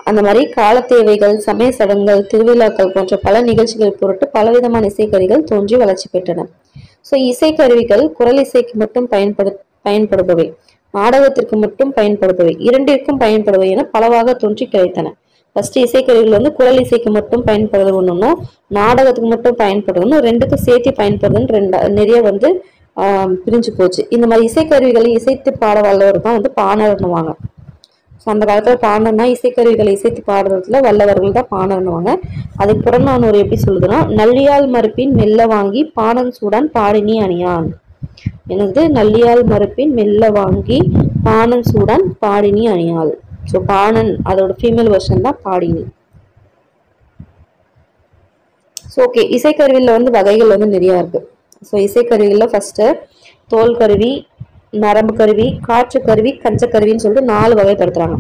S1: அந்த மாதிரி கால தேவைகள், சமய சடங்குகள், திருவிழாக்கள் போன்ற பல நிகழ்ச்சிகள் பொருட்டு பலவிதமான இசைக்கருவிகள் தோன்றி வளர்ச்சி பெற்றன. ஸோ இசைக்கருவிகள் குரல் இசைக்கு மட்டும் பயன்படுபவை, நாடகத்திற்கு மட்டும் பயன்படுபவை, 2ற்கும் பயன்படுபவை என பலவாக தோன்றி கிடைத்தன. ஃபர்ஸ்ட் இசைக்கருவிகள் வந்து குரல் இசைக்கு மட்டும் பயன்படுறது ஒன்றும், நாடகத்துக்கு மட்டும் பயன்படுறதுன்னு 2க்கும் சேர்த்து பயன்படுறதுன்னு நிறைய வந்து பிரிஞ்சு போச்சு. இந்த மாதிரி இசைக்கருவிகளை இசைத்து பாட வல்லவர் தான் வந்து பாணர்னுவாங்க. ஸோ அந்த காலத்துல பாணர்னா இசைக்கருவிகளை இசைத்து பாடுறதுல வல்லவர்கள் தான் பாணர்னுவாங்க. அதுக்கு புறநானூறு எப்படி சொல்லுதுன்னா, நல்லியால் மறுப்பின் மெல்ல வாங்கி பாணன் சூடான் பாடினி அணியான். எனது நல்லியால் மறுப்பின் மெல்ல வாங்கி பாணன் சூடான் பாடினி அணியாள். ஸோ பாணன் அதோட ஃபீமேல் வெர்ஷன் தான் பாடினி. ஸோ ஓகே, இசைக்கருவியில் வந்து வகைகள் வந்து நிறைய இருக்கு. ஸோ இசைக்கருவியில் ஃபர்ஸ்ட் தோல் கருவி, நரம்பு கருவி, காற்று கருவி, கஞ்சக்கருவின்னு சொல்லிட்டு 4 வகைப்படுத்துறாங்க.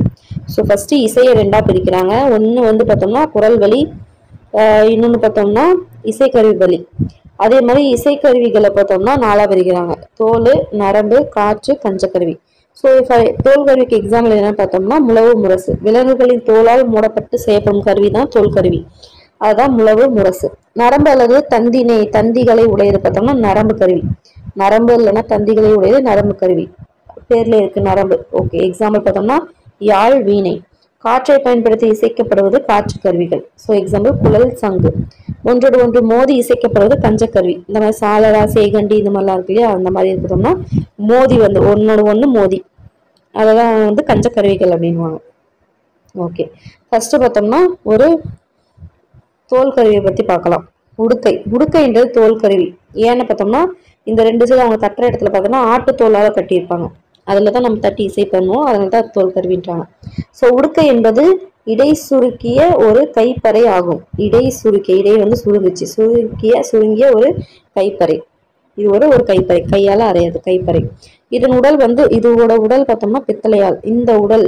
S1: ஸோ ஃபர்ஸ்ட் இசையை 2ஆ பிரிக்கிறாங்க. ஒன்று வந்து பார்த்தோம்னா குரல் வழி, இன்னொன்று பார்த்தோம்னா இசைக்கருவி வழி. அதே மாதிரி இசைக்கருவிகளை பார்த்தோம்னா 4ஆ பிரிக்கிறாங்க. தோல், நரம்பு, காற்று, கஞ்சக்கருவி. ஸோ தோல் கருவிக்கு எக்ஸாம்பிள் என்ன பார்த்தோம்னா முழவு முரசு. விலங்குகளின் தோலால் மூடப்பட்டு செய்யப்படும் கருவி தான் தோல் கருவி. அதுதான் முழவு முரசு. நரம்பு அல்லது தந்திகளை உடையது பார்த்தோம்னா நரம்பு கருவி. நரம்பு இல்லைன்னா தந்திகளை உடையது நரம்பு கருவி. பேர்ல இருக்கு நரம்பு. ஓகே, எக்ஸாம்பிள் பார்த்தோம்னா யாழ், வீணை. காற்றை பயன்படுத்தி இசைக்கப்படுவது காற்று கருவிகள். ஸோ எக்ஸாம்பிள் குழல், சங்கு. ஒன்றோடு ஒன்று மோதி இசைக்கப்படுவது கஞ்சக்கருவி. இந்த மாதிரி சாலரா சேகண்டி இந்த மாதிரிலாம் இருக்கு இல்லையா, அந்த மாதிரி இருக்கிறோம்னா மோதி வந்து ஒன்னோட ஒண்ணு மோதி, அதெல்லாம் வந்து கஞ்சக்கருவிகள் அப்படின்வாங்க. ஓகே, ஃபர்ஸ்ட் பார்த்தோம்னா ஒரு தோல் கருவியை பத்தி பார்க்கலாம். உடுக்கை. உடுக்கைன்றது தோல் கருவி. ஏன்னு பார்த்தோம்னா இந்த ரெண்டு சைடு அவங்க தட்டுற இடத்துல பார்த்தோம்னா ஆட்டு தோலால கட்டியிருப்பாங்க, அதுலதான் நம்ம தட்டி இசை பண்ணுவோம், அதனாலதான் தோல் கருவின்றாங்க. ஸோ உடுக்கை என்பது இடை சுருக்கிய ஒரு கைப்பறை ஆகும். இடை சுருக்கிய, இடை வந்து சுருங்குச்சு, சுருங்கிய ஒரு கைப்பறை. இது ஒரு கைப்பறை, கையால அறையாது கைப்பறை. இதன் உடல் வந்து இதோட உடல் பார்த்தோம்னா பித்தளையால், இந்த உடல்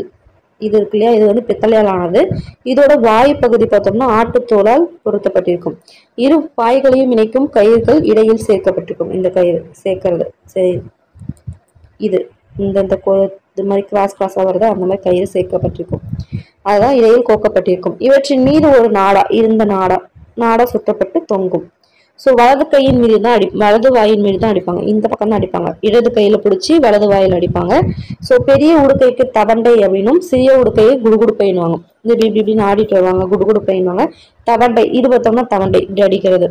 S1: இது இருக்கு இல்லையா, இது வந்து பித்தளையால் ஆனது. இதோட வாய் பகுதி பார்த்தோம்னா ஆட்டுத்தோலால் பொருத்தப்பட்டிருக்கும். இரு பாய்களையும் இணைக்கும் கயிறுகள் இடையில் சேர்க்கப்பட்டிருக்கும். இந்த கயிறு சேர்க்கிறது சரி, இது இது மாதிரி கிராஸா வருது, அந்த மாதிரி கயிறு சேர்க்கப்பட்டிருக்கும், அதுதான் இடையில் கோக்கப்பட்டிருக்கும். இவற்றின் மீது ஒரு நாடா, இருந்த நாடா சுற்றப்பட்டு தொங்கும். ஸோ வலது கையின் மீது தான் வலது வாயின் மீது தான் அடிப்பாங்க, இந்த பக்கம் தான் அடிப்பாங்க. இடது கையில பிடிச்சி வலது வாயில் அடிப்பாங்க. ஸோ பெரிய உடுக்கைக்கு தவண்டை அப்படின்னும், சிறிய உடுக்கையை குடுகுடுப்பைன்னுவாங்க. இந்த இப்படின்னு ஆடிட்டு வருவாங்க, குடுகுடுப்பைன்னுவாங்க. தவண்டை, இது பார்த்தோம்னா தவண்டை இப்படி அடிக்கிறது.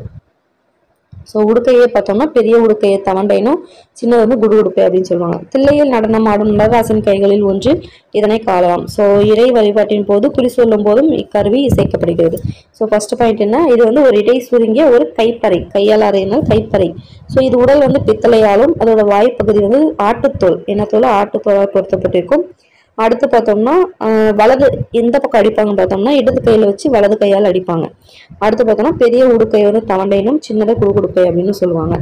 S1: ஸோ உடுக்கையை பார்த்தோம்னா பெரிய உடுக்கையை தவண்டைனும், சின்னது வந்து குடுகுடுப்பை அப்படின்னு சொல்லுவாங்க. தில்லையில் நடனம் ஆடும் நடராசன் கைகளில் ஒன்று இதனை காணலாம். ஸோ இறை வழிபாட்டின் போது குறி சொல்லும் போதும் இக்கருவி இசைக்கப்படுகிறது. ஸோ ஃபர்ஸ்ட் பாயிண்ட் என்ன, இது வந்து ஒரு இடை சுருங்கிய ஒரு கைப்பறை, கையால் அறையினால் கைப்பறை. ஸோ இது உடல் வந்து பித்தளையாலும், அதோட வாய்ப்பகுதி வந்து ஆட்டுத்தோல், என்ன தோல், ஆட்டுத்தோலால் பொருத்தப்பட்டிருக்கும். அடுத்து பார்த்தோம்னா வலது எந்த பக்கம் அடிப்பாங்க பார்த்தோம்னா இடது கையில வச்சு வலது கையால் அடிப்பாங்க. அடுத்து பார்த்தோம்னா பெரிய உடுக்கை வந்து தவண்டைனும், சின்னதை குடுகுடுப்பை அப்படின்னு சொல்லுவாங்க.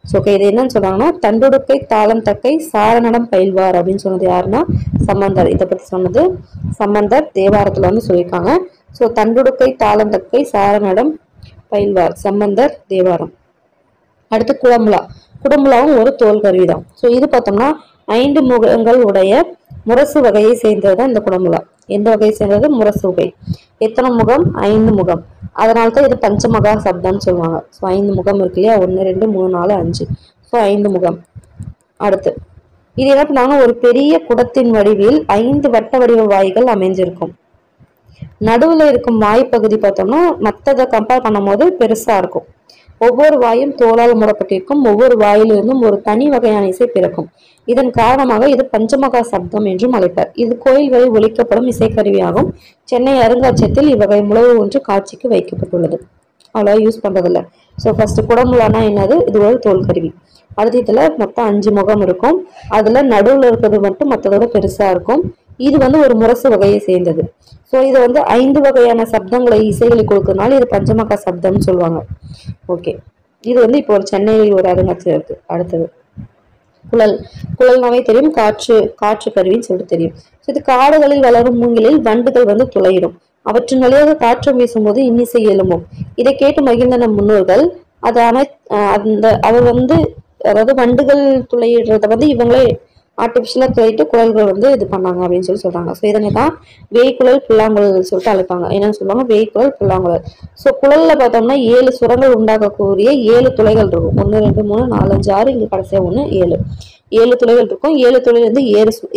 S1: ஸோ இது என்னன்னு சொல்றாங்கன்னா, தண்டுடுக்கை தாளம் தக்கை சாரணடம் பயில்வார் அப்படின்னு சொன்னது யாருன்னா சம்பந்தர். இதை பத்தி சொன்னது சம்பந்தர், தேவாரத்துல வந்து சொல்லியிருக்காங்க. ஸோ தண்டுடுக்கை தாளம் தக்கை சாரணடம் பயில்வார், சம்பந்தர், தேவாரம். அடுத்து குடமுலா. குடமுலாவும் ஒரு தோல் கருவி தான். ஸோ இது பார்த்தோம்னா 5 முகங்கள் உடைய முரசு வகையை சேர்ந்ததுதான் இந்த குடமுலா. எந்த வகையை சேர்ந்தது, முரசு வகை. எத்தனை முகம், 5 முகம். அதனால்தான் இது பஞ்சமகா சப்தம்னு சொல்லுவாங்க. ஸோ 5 முகம் இருக்கு இல்லையா, 1 2 3 4 5. ஸோ 5 முகம். அடுத்து இது என்ன பண்ணாங்க, ஒரு பெரிய குடத்தின் வடிவில் 5 வட்ட வடிவ வாய்கள் அமைஞ்சிருக்கும். நடுவுல இருக்கும் வாய் பகுதி பார்த்தோம்னா மற்றதை கம்பேர் பண்ணும் போது பெருசா இருக்கும். ஒவ்வொரு வாயும் தோலால் மூடப்பட்டிருக்கும். ஒவ்வொரு வாயிலிருந்தும் ஒரு தனி வகையான இசை பிறக்கும். இதன் காரணமாக இது பஞ்சமகா சப்தம் என்றும் அழைப்பார். இது கோயில்களில் ஒலிக்கப்படும் இசைக்கருவியாகும். சென்னை அருங்காட்சியகத்தில் இவ்வகை முழவு ஒன்று காட்சிக்கு வைக்கப்பட்டுள்ளது. அவ்வளோ யூஸ் பண்றதில்ல. ஸோ ஃபர்ஸ்ட் குடமுலானா என்னது, இது ஒரு தோல் கருவி. அடுத்த இதுல மொத்தம் 5 முகம் இருக்கும். அதுல நடுவுல இருக்கிறது மட்டும் மற்றதோட பெருசா இருக்கும். இது வந்து ஒரு முரசு வகையை சேர்ந்தது. ஸோ இதை வந்து 5 வகையான சப்தங்களை இசைகளை கொடுக்கறதுனால இது பஞ்சமகா சப்தம்னு சொல்லுவாங்க. ஓகே, இது வந்து இப்போ ஒரு சென்னையில் ஒரு அருங்காட்சியகம் இருக்கு. அடுத்தது குழல். குழல்னாவே தெரியும், காற்று கருவின்னு சொல்லிட்டு தெரியும். ஸோ இது காடுகளில் வளரும் மூங்கிலில் வண்டுகள் வந்து துளையிடும். அவற்றின் வழியாக காற்று வீசும்போது இன்னிசை எழும்பும். இதை கேட்டு மகிழ்ந்த நம் முன்னோர்கள் அதை அவர் வந்து, அதாவது வண்டுகள் துளையிடுறத வந்து இவங்களே ஆர்டிபிஷியலா துளையிட்டு குழல்கள் வந்து இது பண்ணாங்க அப்படின்னு சொல்றாங்க. ஸோ இதனை தான் வேய்க்குழல் புல்லாங்குழல் சொல்லிட்டு அழைப்பாங்க. என்னன்னு சொல்லுவாங்க, வேய்க்குழல் புல்லாங்குழல். ஸோ குழல்ல பார்த்தோம்னா 7 சுரங்கள் உண்டாக்கக்கூடிய 7 துளைகள் இருக்கும். 1 2 3 4 5 6, இங்க கடைசியா 1 7 துளைகள் இருக்கும். 7 துளையில இருந்து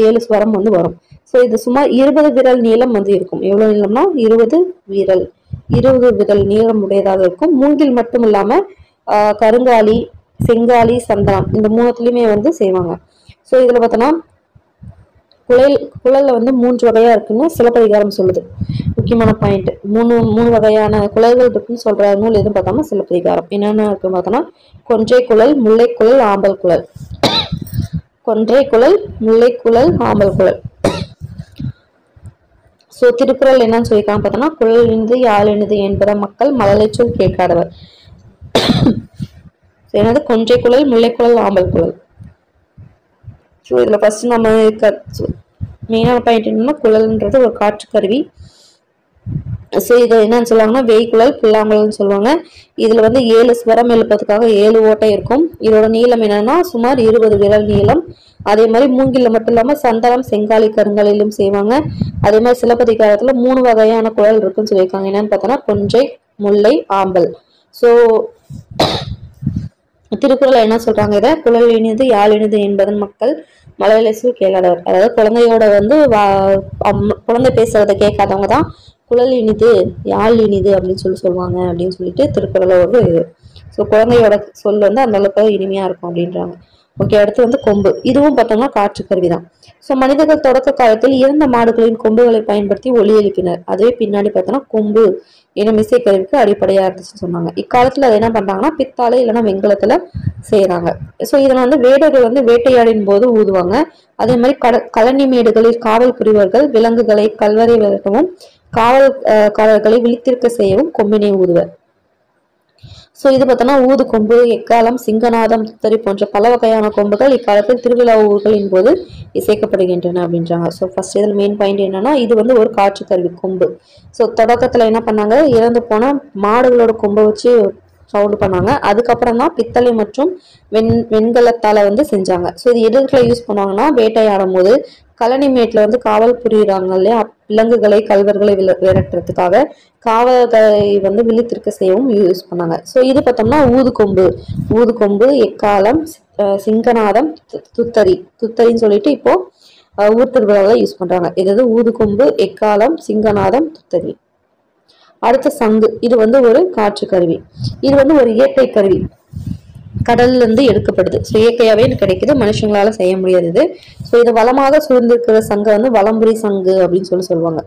S1: 7 ஸ்வரம் வந்து வரும். ஸோ இது சுமார் 20 விரல் நீளம் வந்து இருக்கும். எவ்வளவு நீளம்னா 20 விரல் நீளம் உடையதாக இருக்கும். மூங்கில் மட்டும் இல்லாம கருங்காலி, செங்காலி, சந்தனம் இந்த 3த்துலயுமே வந்து செய்வாங்க. ஸோ இதுல பார்த்தோம்னா குழல்ல வந்து 3 வகையா இருக்குன்னு சிலப்பதிகாரம் சொல்லுது. முக்கியமான பாயிண்ட், 3 வகையான குழல்கள் இருக்குன்னு சொல்ற நூல் எதுவும் பார்த்தோம்னா சிலப்பதிகாரம். என்னென்ன இருக்குன்னு பார்த்தோம்னா கொன்றை குழல், முல்லை குழல், ஆம்பல் குழல். கொன்றை குழல், முல்லை குழல், ஆம்பல் குழல். ஸோ திருக்குறள் என்னன்னு சொல்லியிருக்காங்க பார்த்தோம்னா, குழல் இனிது யாழ் இனிது என்பத மக்கள் மழலை சொல் கேட்காதவர். என்னது, கொன்றை குழல், முல்லை குழல், ஆம்பல் குழல். ஸோ இதுல ஃபர்ஸ்ட் நம்ம மெயினான பாயிண்ட் என்னன்னா, குழல்ன்றது ஒரு காற்று கருவி. ஸோ இதை என்னன்னு சொல்லுவாங்கன்னா வேய்க்குழல் புல்லாங்குழல்னு சொல்லுவாங்க. இதுல வந்து 7 ஸ்வரம் எழுப்பதுக்காக 7 ஓட்டை இருக்கும். இதோட நீளம் என்னன்னா சுமார் 20 விரல் நீளம். அதே மாதிரி மூங்கில மட்டும் இல்லாம சந்தனம், செங்காலி, கருங்காலிலும் செய்வாங்க. அதே மாதிரி சிலப்பதிகாரத்துல 3 வகையான குழல் இருக்குன்னு சொல்லியிருக்காங்க. என்னன்னு பார்த்தோம்னா கொன்றை, முல்லை, ஆம்பல். ஸோ திருக்குறள் என்ன சொல்றாங்க, இதை குழல் இனிது யாழ் இனிது என்பதன் மக்கள் மழலை சொல் கேட்காதவர். அதாவது குழந்தையோட வந்து குழந்தை பேசுறதை கேட்காதவங்க தான் குழல் இனிது யாழ் இனிது அப்படின்னு சொல்லுவாங்க அப்படின்னு சொல்லிட்டு திருக்குறளோட ஒரு இது. ஸோ குழந்தையோட சொல் வந்து அந்த அளவுக்கு இனிமையா இருக்கும் அப்படின்றாங்க. ஓகே, அடுத்து வந்து கொம்பு. இதுவும் பார்த்தோம்னா காற்று கருவி தான். ஸோ மனிதர்கள் தொடக்க காலத்தில் இறந்த மாடுகளின் கொம்புகளை பயன்படுத்தி ஒலி எழுப்பினர். அதுவே பின்னாடி பார்த்தோம்னா கொம்பு எனும் இசைக்கருவிக்கு அடிப்படையா இருந்துச்சுன்னு சொன்னாங்க. இக்காலத்துல அதை என்ன பண்றாங்கன்னா பித்தாளை இல்லைன்னா வெண்கலத்துல செய்யறாங்க. ஸோ இதில் வந்து வேடர்கள் வந்து வேட்டையாடின் போது ஊதுவாங்க. அதே மாதிரி கழனி மேடுகளில் காவல் புரிவர்கள் விலங்குகளை கல்வரை விளக்கவும் காவல்காரர்களை விழித்திருக்க செய்யவும் கொம்பினை ஊதுவர். ஸோ இது பார்த்தோம்னா ஊது கொம்பு, எக்காலம், சிங்கநாதம், துத்தரி போன்ற பல வகையான கொம்புகள் இக்காலத்தில் திருவிழா ஊர்களின் போது இசைக்கப்படுகின்றன அப்படின்றாங்க. ஸோ ஃபர்ஸ்ட் இதில் மெயின் பாயிண்ட் என்னன்னா இது வந்து ஒரு காற்று கருவி கொம்பு. ஸோ தொடக்கத்தில் என்ன பண்ணாங்க, இறந்து போன மாடுகளோட கொம்பை வச்சு சவுண்டு பண்ணாங்க. அதுக்கப்புறம் தான் பித்தளை மற்றும் வெண்கலத்தால வந்து செஞ்சாங்க. ஸோ இது எதுக்குள்ள யூஸ் பண்ணுவாங்கன்னா வேட்டையாடும் போது கழனிமேட்டில் வந்து காவல் புரியுறாங்க இல்லையா, விலங்குகளை கல்வர்களை விரட்டுறதுக்காக காவல்களை வந்து விழித்திருக்க செய்யவும் யூஸ் பண்ணாங்க. ஸோ இது பார்த்தோம்னா ஊதுகொம்பு, எக்காலம், சிங்கநாதம், துத்தரின்னு சொல்லிட்டு இப்போ ஊர் திருவிழாவில் யூஸ் பண்றாங்க. இது ஊதுகொம்பு, எக்காலம், சிங்கநாதம், துத்தரி. அடுத்த சங்கு. இது வந்து ஒரு காற்று கருவி. இது வந்து ஒரு இயற்கை கருவி, கடல்ல இருந்து எடுக்கப்படுது. ஸோ இயற்கையாவே கிடைக்குது, மனுஷங்களால செய்ய முடியாது. ஸோ இது வளமாக சூழ்ந்திருக்கிற சங்கை வந்து வலம்புரி சங்கு அப்படின்னு சொல்லுவாங்க.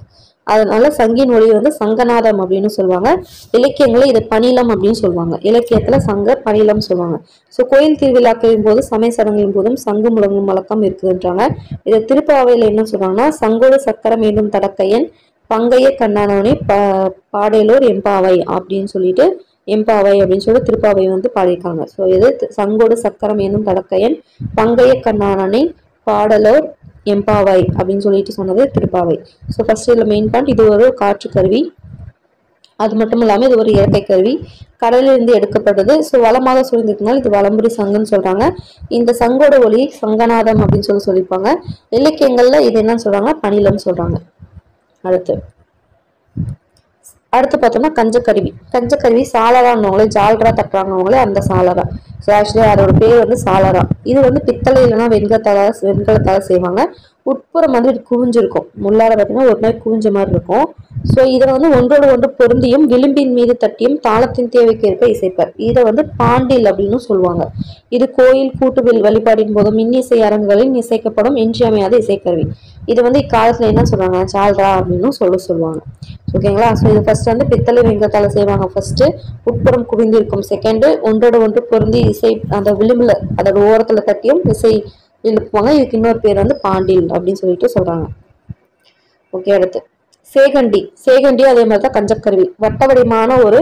S1: அதனால சங்கின் ஒளி வந்து சங்கநாதம் அப்படின்னு சொல்லுவாங்க. இலக்கியங்களை இது பணிலம் அப்படின்னு சொல்லுவாங்க. இலக்கியத்துல சங்க பணிலம் சொல்லுவாங்க. ஸோ கோயில் திருவிழாக்களின் போது சமய சடங்குகளின் போதும் சங்கு முழங்கும் வழக்கம் இருக்குதுன்றாங்க. இதை திருப்பாவையில என்ன சொல்றாங்கன்னா சங்கோடு சக்கரம் மீண்டும் தடக்கையன் பங்கைய கண்ணானவனே பாடலூர் எம்பாவை அப்படின்னு சொல்லிட்டு எம்பாவை அப்படின்னு சொல்லி திருப்பாவை வந்து பாடியிருக்காங்க. ஸோ இது சங்கோடு சக்கரம் என்னும் தடக்கையன் பங்கைய கண்ணானனை பாடலோர் எம்பாவை அப்படின்னு சொல்லிட்டு சொன்னது திருப்பாவை. ஸோ ஃபர்ஸ்ட் இதில் மெயின் பாயிண்ட் இது ஒரு காற்று கருவி. அது மட்டும் இல்லாமல் இது ஒரு இயற்கை கருவி, கடலிலிருந்து எடுக்கப்பட்டது. ஸோ வளமாக சூழ்ந்திருக்கனால இது வலம்புரி சங்குன்னு சொல்றாங்க. இந்த சங்கோட ஒளி சங்கநாதம் அப்படின்னு சொல்லியிருப்பாங்க. இலக்கியங்கள்ல இது என்னன்னு சொல்றாங்க, பணிலம் சொல்றாங்க. அடுத்து பார்த்தோம்னா கஞ்சக்கருவி சாளரானவங்களே ஜால்ரா தட்டுறாங்கவங்களே அந்த சாளரா. ஸோ ஆக்சுவலி அதோட பேர் வந்து சாளரா. இது வந்து பித்தளை இல்லைன்னா வெண்கலத்தால செய்வாங்க. உட்புறம் வந்து இது குவிஞ்சிருக்கும், முள்ளார பார்த்தீங்கன்னா ஒரு மாதிரி குவிஞ்ச மாதிரி இருக்கும். ஸோ இதை வந்து ஒன்றோடு ஒன்று பொருந்தியும் விளிம்பின் மீது தட்டியும் தாளத்தின் தேவைக்கு ஏற்ப இசைப்பர். இதை வந்து பாண்டில் அப்படின்னு சொல்லுவாங்க. இது கோயில் கூட்டு வழிபாடின் போதும் மின்னிசை அரங்குகளில் இசைக்கப்படும் இன்றியமையாத இசைக்கருவி. இது வந்து இக்காலத்துல என்ன சொல்றாங்க, சால்ரா அப்படின்னு சொல்லுவாங்க. ஓகேங்களா. ஸோ இது ஃபர்ஸ்ட் வந்து பித்தளை வெங்கத்தால செய்வாங்க. ஃபர்ஸ்ட் உட்புறம் குவிந்திருக்கும். செகண்ட் ஒன்றோட ஒன்று பொருந்தி இசை அந்த விளிம்புல அதோட ஓரத்துல தட்டியும் இசை எழுப்புவாங்க. இதுக்கு இன்னொரு பேர் வந்து பாண்டில் அப்படின்னு சொல்லிட்டு சொல்றாங்க. ஓகே, அடுத்து சேகண்டி அதே மாதிரிதான் கஞ்சக்கருவி. வட்ட வடிவமான ஒரு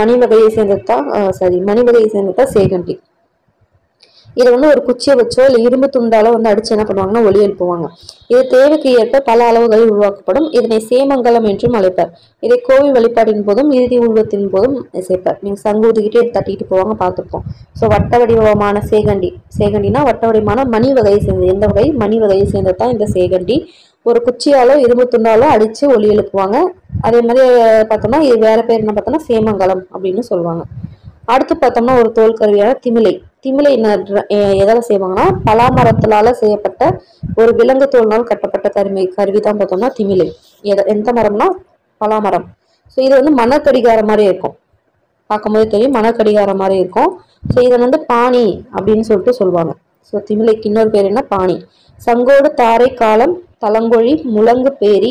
S1: மணி வகையை சேர்ந்ததுதான் சேகண்டி. இதை வந்து ஒரு குச்சியை வச்சோ இல்லை இரும்பு துண்டாலோ வந்து அடிச்சு என்ன பண்ணுவாங்கன்னா ஒலி எழுப்புவாங்க. இது தேவைக்கு ஏற்ப பல அளவுகளில் உருவாக்கப்படும். இதனை சேமங்கலம் என்றும் அழைப்பர். இதை கோவில் வழிபாட்டின் போதும் இறுதி உருவத்தின் போதும் இசைப்பர். நீங்க சங்கு ஊதிக்கிட்டே தட்டிட்டு போவாங்க, பார்த்துருப்போம். ஸோ வட்ட வடிவமான சேகண்டினா வட்ட வடிவமான மணி வகையை சேர்ந்தது. எந்த வகை மணி வகையை சேர்ந்ததுதான் இந்த சேகண்டி. ஒரு குச்சியாலோ இரும்பு துண்டாலோ அடிச்சு ஒலி எழுப்புவாங்க. அதே மாதிரி பார்த்தோம்னா இது வேற பேர் என்ன பார்த்தோம்னா சேமங்கலம் அப்படின்னு சொல்லுவாங்க. அடுத்து பார்த்தோம்னா ஒரு தோல் கருவியான திமிலை எதால செய்வாங்கன்னா பலாமரத்தினால செய்யப்பட்ட ஒரு விலங்கு தோல்னால் கட்டப்பட்ட கருவி தான் பார்த்தோம்னா திமிலை. எந்த மரம்னா பலாமரம். ஸோ இது வந்து மணக்கடிகாரம் மாதிரி இருக்கும், பார்க்கும்போது தெரியும் மணக்கடிகாரம் மாதிரி இருக்கும். ஸோ இதை வந்து பாணி அப்படின்னு சொல்லிட்டு சொல்லுவாங்க. ஸோ திமிலைக்கு இன்னொரு பேர் என்ன, பாணி. சங்கோடு தாரை காலம் தலங்கொழி முழங்கு பேரி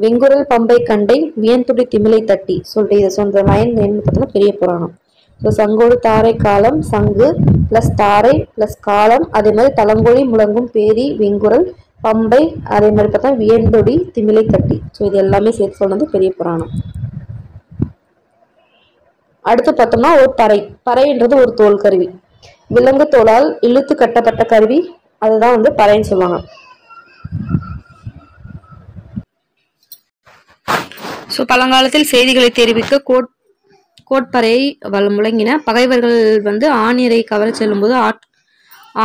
S1: வெங்குரல் பம்பை கண்டை வியன்துடி திமிலை தட்டி சொல்லிட்டு இதை சொல்ற லைன் என்ன பார்த்தோம்னா பெரிய புராணம். ஸோ சங்கோடு தாரை காலம் சங்கு பிளஸ் தாரை பிளஸ் காலம், அதே மாதிரி தலங்கொழி முழங்கும் பேரி வெங்குரல் பம்பை, அதே மாதிரி பார்த்தா வியந்தொடி திமிலை தட்டி. ஸோ இது எல்லாமே சேர்த்து சொன்னது பெரிய புராணம். அடுத்து பார்த்தோம்னா ஒரு பறைன்றது ஒரு தோல் கருவி. விலங்கு தோலால் இழுத்து கட்டப்பட்ட கருவி, அதுதான் வந்து பறைன்னு சொல்லுவாங்க. ஸோ பழங்காலத்தில் செய்திகளை தெரிவிக்க கோட்பறையை முழங்கின. பகைவர்கள் வந்து ஆணியரை கவர செல்லும் போது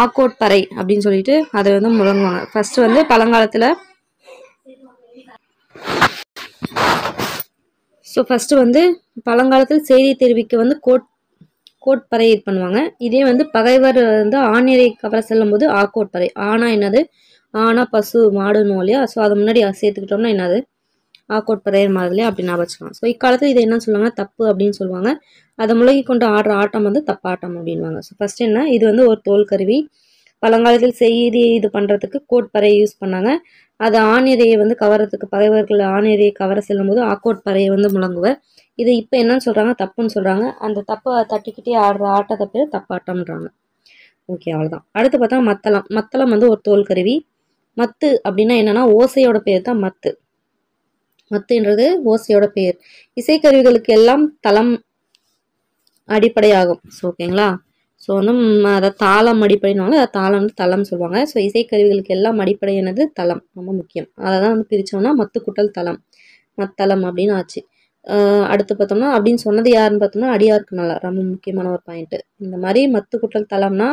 S1: ஆக்கோட்பறை அப்படின்னு சொல்லிட்டு அதை வந்து முழங்குவாங்க. ஃபர்ஸ்ட் வந்து பழங்காலத்துல பழங்காலத்தில் செய்தி தெரிவிக்க வந்து கோட்பறை இது பண்ணுவாங்க. இதே வந்து பகைவர் வந்து ஆணியரை கவர செல்லும் போது ஆக்கோட்பறை. ஆனா என்னது, ஆனா பசு மாடுன்னு இல்லையா. ஸோ அதை முன்னாடி சேர்த்துக்கிட்டோம்னா என்னது ஆக்கோட்பறையர் மாதிரிலே அப்படி ஞாபகம் வச்சுக்கலாம். ஸோ இக்காலத்தில் இது என்ன சொல்லுவாங்க, தப்பு அப்படின்னு சொல்லுவாங்க. அதை முழங்கி கொண்டு ஆடுற ஆட்டம் வந்து தப்பாட்டம் அப்படின்வாங்க. ஸோ ஃபர்ஸ்ட் என்ன, இது வந்து ஒரு தோல் கருவி. பழங்காலத்தில் செய்தி இது பண்ணுறதுக்கு கோட்பறையை யூஸ் பண்ணாங்க. அது ஆணிரையை வந்து கவரத்துக்கு பகைவர்கள் ஆணிரையை கவர செல்லும்போது ஆக்கோட்பறையை வந்து முழங்குவர். இது இப்போ என்னன்னு சொல்கிறாங்க, தப்புன்னு சொல்கிறாங்க. அந்த தப்பை தட்டிக்கிட்டே ஆடுற ஆட்டத்தை பேர் தப்பாட்டம்ன்றாங்க. ஓகே, அவ்வளோதான். அடுத்து பார்த்தா மத்தளம். மத்தளம் வந்து ஒரு தோல் கருவி. மத்து அப்படின்னா என்னன்னா ஓசையோட பேர் தான் மத்து. மத்துன்றது ஓசையோட பேர். இசைக்கருவிகளுக்கு எல்லாம் தளம் அடிப்படையாகும். ஸோ ஓகேங்களா. ஸோ வந்து அதை தாளம் அடிப்படைனால அதை தாளம் வந்து தளம் சொல்லுவாங்க. ஸோ இசைக்கருவிகளுக்கு எல்லாம் அடிப்படையானது தளம், ரொம்ப முக்கியம். அதை தான் வந்து பிரித்தோம்னா மத்து குட்டல் தளம், மத்தளம் அப்படின்னு ஆச்சு. அடுத்து பார்த்தோம்னா அப்படின்னு சொன்னது யாருன்னு பார்த்தோம்னா அடியாருக்கு நல்லா, ரொம்ப முக்கியமான ஒரு பாயிண்ட்டு. இந்த மாதிரி மத்து குட்டல் தளம்னா